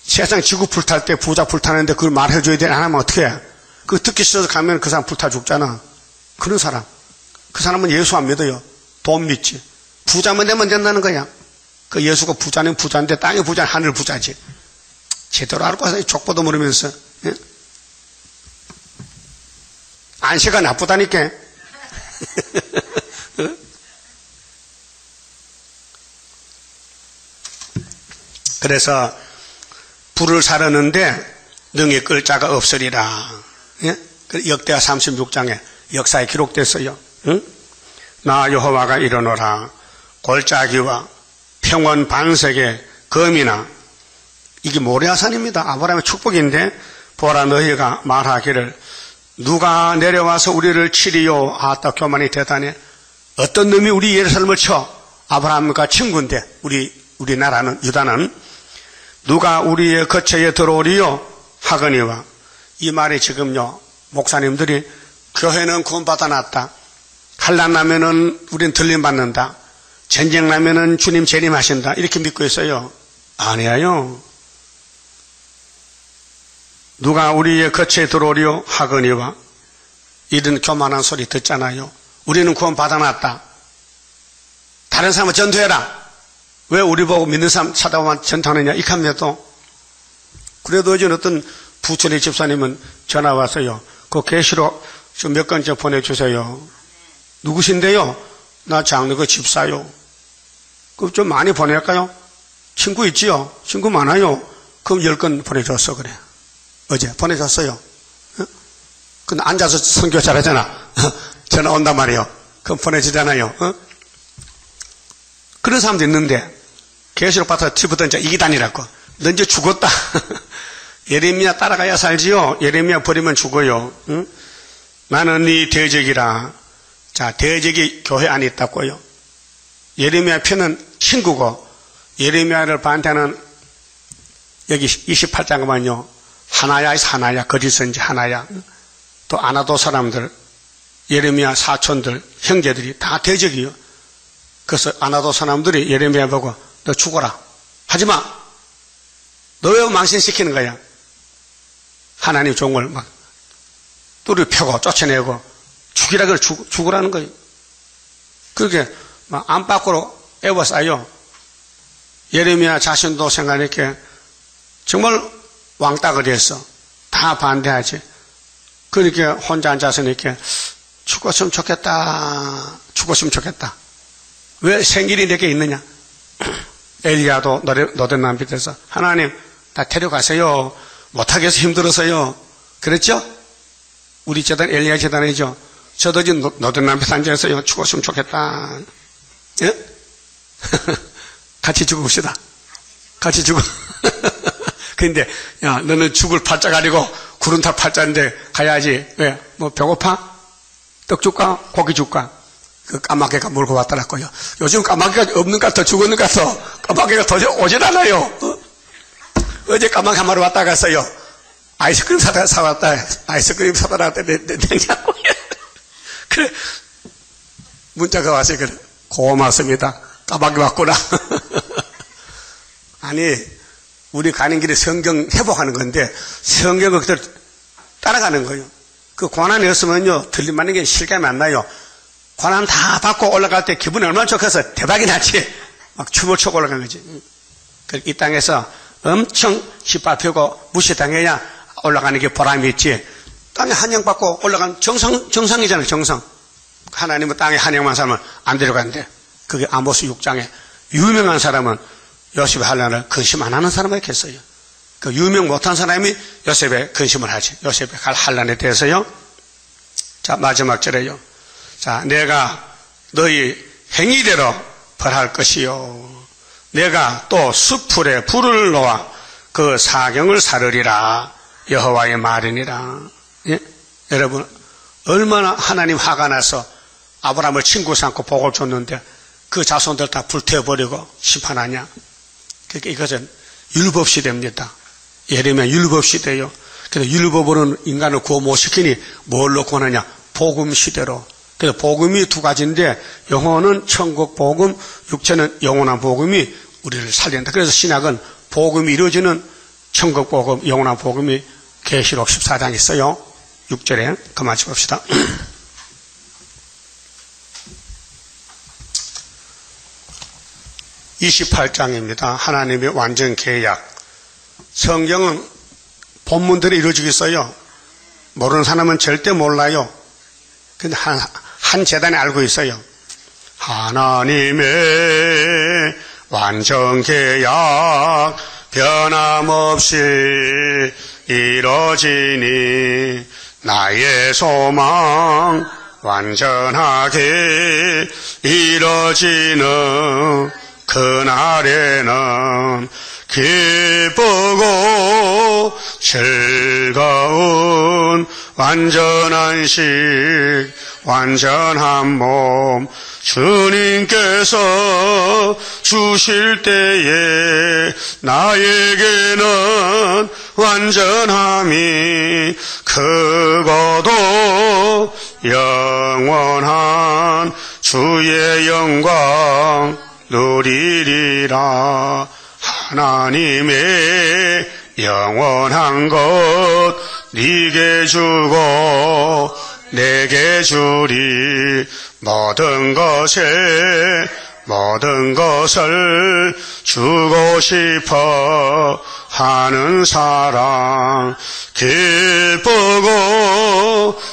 세상 지구 불탈 때 부자 불타는데 그걸 말해줘야 돼. 안 하면 어떻게 해? 그거 듣기 싫어서 가면 그 사람 불타 죽잖아. 그런 사람. 그 사람은 예수 안 믿어요. 돈 믿지. 부자만 되면 된다는 거야. 그 예수가 부자는 부자인데 땅의 부자는 하늘 부자지. 제대로 알고 와서 족보도 모르면서. 예? 안시가 나쁘다니까. 그래서 불을 사르는데 능히 끌 자가 없으리라. 예? 역대하 36장에 역사에 기록됐어요. 응? 나 여호와가 이르노라. 골짜기와 평원 반석의 검이나 이게 모리아산입니다. 아브라함의 축복인데 보라 너희가 말하기를 누가 내려와서 우리를 치리요. 아따 교만이 대단해. 어떤 놈이 우리 예루살렘을 쳐. 아브라함과 친구인데 우리나라는 유다는 누가 우리의 거처에 들어오리요 하거니와. 이 말이 지금요 목사님들이 교회는 구원받아 놨다. 환난 나면은 우린 들림받는다. 전쟁 나면은 주님 재림하신다. 이렇게 믿고 있어요. 아니에요. 누가 우리의 거처에 들어오리요 하거니와. 이런 교만한 소리 듣잖아요. 우리는 구원받아 놨다. 다른 사람은 전도해라. 왜 우리 보고 믿는 사람 찾아오면 전도하느냐 이렇게 하면도. 그래도 어제 어떤 부천의 집사님은 전화 왔어요. 그 계시록 좀 몇 건째 보내주세요. 누구신데요? 나 장로교 집사요. 그럼 좀 많이 보낼까요? 친구 있지요? 친구 많아요. 그럼 10건 보내줬어 그래. 어제 보내줬어요. 근데 앉아서 선교 잘하잖아. 전화 온단 말이에요. 그럼 보내주잖아요. 그런 사람도 있는데 계시록 받아서 집어던 자 이기단이라고. 너 이제 죽었다. 예레미야 따라가야 살지요. 예레미야 버리면 죽어요. 응? 나는 네 대적이라. 자, 대적이 교회 안에 있다고요. 예레미야 편은 친구고 예레미야를 반대하는 여기 28장 보면요. 하나야에서 하나야, 거짓 선지 하나야. 또 아나도 사람들, 예레미야 사촌들, 형제들이 다 대적이요. 그래서 아나도 사람들이 예레미야 보고 너 죽어라. 하지마. 너 왜 망신시키는 거야? 하나님 종을 막 뚜리 펴고 쫓아내고 죽이라 그래 죽으라는 거예요. 그렇게 막 안팎으로 애워싸요. 예레미야 자신도 생각했게 정말 왕따거리 했어. 다 반대하지. 그렇게 혼자 앉아서 이렇게 죽었으면 좋겠다. 죽었으면 좋겠다. 왜 생길이 내게 있느냐? 엘리야도 노den 빛에서 하나님 다 데려가세요. 못하겠어 힘들어서요. 그랬죠? 우리 재단 엘리야 재단이죠. 저도 지금 노den 빛에 앉아서요. 죽었으면 좋겠다. 예? 같이 죽읍시다. 같이 죽어. 근데 야 너는 죽을 팔자 가리고 구른탈 팔자인데 가야지. 왜? 뭐 배고파? 떡 줄까? 고기 줄까? 그 까마귀가 몰고 왔더라고요. 요즘 까마귀가 없는 것 같아. 죽었는 것 같아. 까마귀가 더 오질 않아요. 어제 까마귀 한 마리 왔다 갔어요. 아이스크림 사왔다. 아이스크림 사다 놨다. 냉장고에. 그래. 문자가 와서 그래. 고맙습니다. 까마귀 왔구나. 아니, 우리 가는 길에 성경 회복하는 건데, 성경을 그대로 따라가는 거예요. 그 고난이었으면요, 들림받는 게 실감이 안 나요. 고난 다 받고 올라갈 때 기분이 얼마나 좋겠어. 대박이 나지. 막 춤을 추고 올라가는 거지. 이 땅에서 엄청 짓밟히고 무시당해야 올라가는 게 보람이 있지. 땅에 한영받고 올라간 정상이잖아요, 정상. 하나님은 땅에 한영만 살면 안 데려간대. 그게 아모스 6장에 유명한 사람은 요셉의 환란을 근심 안 하는 사람이 있겠어요. 그 유명 못한 사람이 요셉의 근심을 하지. 요셉의 환란에 대해서요. 자, 마지막 절에요. 자, 내가 너희 행위대로 벌할 것이요. 내가 또 숯불에 불을 놓아 그 사경을 사르리라. 여호와의 말이니라. 예? 여러분, 얼마나 하나님 화가 나서 아브라함을 친구 삼고 복을 줬는데 그 자손들 다 불태워버리고 심판하냐. 그러니까 이것은 율법시대입니다. 예레미야 율법시대요. 그래서 율법으로는 인간을 구원 못 시키니 뭘로 구원하냐. 복음시대로. 그래서 복음이 두 가지인데 영혼은 천국 복음, 육체는 영원한 복음이 우리를 살린다. 그래서 신약은 복음이 이루어지는 천국 복음, 영원한 복음이 계시록 14장에 있어요. 6절에 그만 봅시다. 28장입니다. 하나님의 완전 계약. 성경은 본문들이 이루어지겠어요. 모르는 사람은 절대 몰라요. 근데 한 재단이 알고 있어요. 하나님의 완전 계약 변함없이 이루어지니 나의 소망 완전하게 이루어지는 그날에는 기쁘고 즐거운 완전한 식 완전한 몸 주님께서 주실 때에 나에게는 완전함이 크고도 영원한 주의 영광 누리리라. 하나님의 영원한 것 네게 주고 내게 주리. 모든 것을 주고 싶어 하는 사랑 기쁘고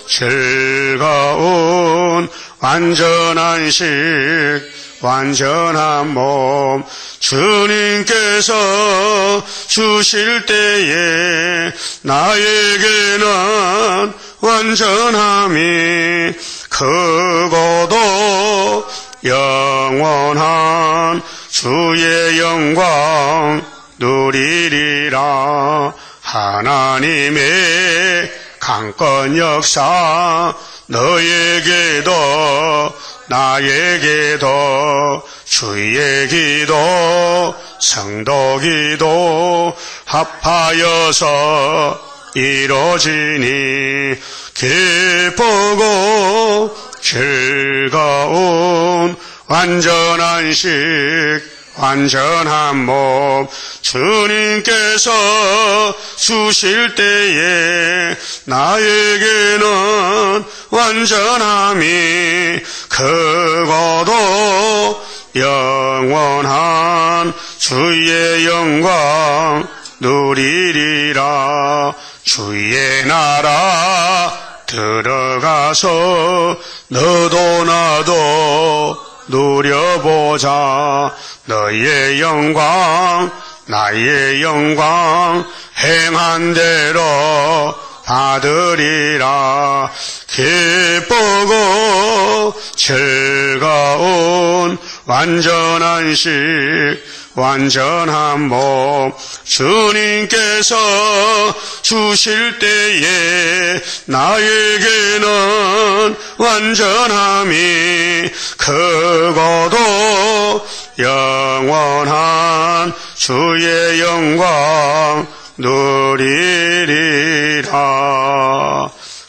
즐거운 완전한 식 완전한 몸 주님께서 주실 때에 나에게는 완전함이 크고도 영원한 주의 영광 누리리라. 하나님의 강권 역사 너에게도 나에게도 주의 기도 성도 기도 합하여서 이루어지니 기쁘고 즐거운 완전한 식 완전한 몸 주님께서 주실 때에 나에게는 완전함이 크고도 영원한 주의 영광 누리리라. 주의 나라 들어가서 너도 나도 누려보자. 너의 영광 나의 영광 행한 대로 받으리라. 기쁘고 즐거운 완전한 식 완전한 몸 주님께서 주실 때에 나에게는 완전함이 크고도 영원한 주의 영광 누리리라.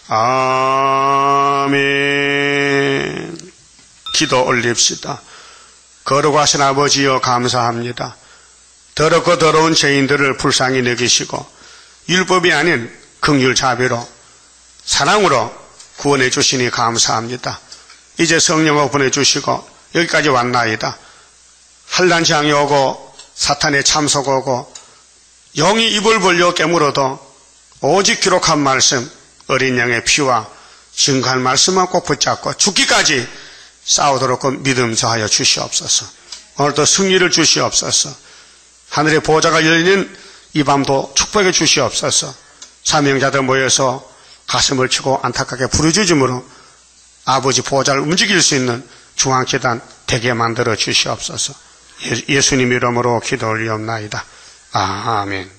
아멘. 기도 올립시다. 거룩하신 아버지여 감사합니다. 더럽고 더러운 죄인들을 불쌍히 여기시고 율법이 아닌 긍휼 자비로 사랑으로 구원해 주시니 감사합니다. 이제 성령을 보내주시고 여기까지 왔나이다. 환난 재앙이 오고 사탄의 참석 오고 영이 입을 벌려 깨물어도 오직 기록한 말씀 어린 양의 피와 증거한 말씀만 꼭 붙잡고 죽기까지 싸우도록 믿음 더하여 주시옵소서. 오늘도 승리를 주시옵소서. 하늘의 보좌가 열리는 이 밤도 축복해 주시옵소서. 사명자들 모여서 가슴을 치고 안타깝게 부르짖음으로 아버지 보좌를 움직일 수 있는 중앙재단 되게 만들어 주시옵소서. 예수님 이름으로 기도 올리옵나이다. 아멘.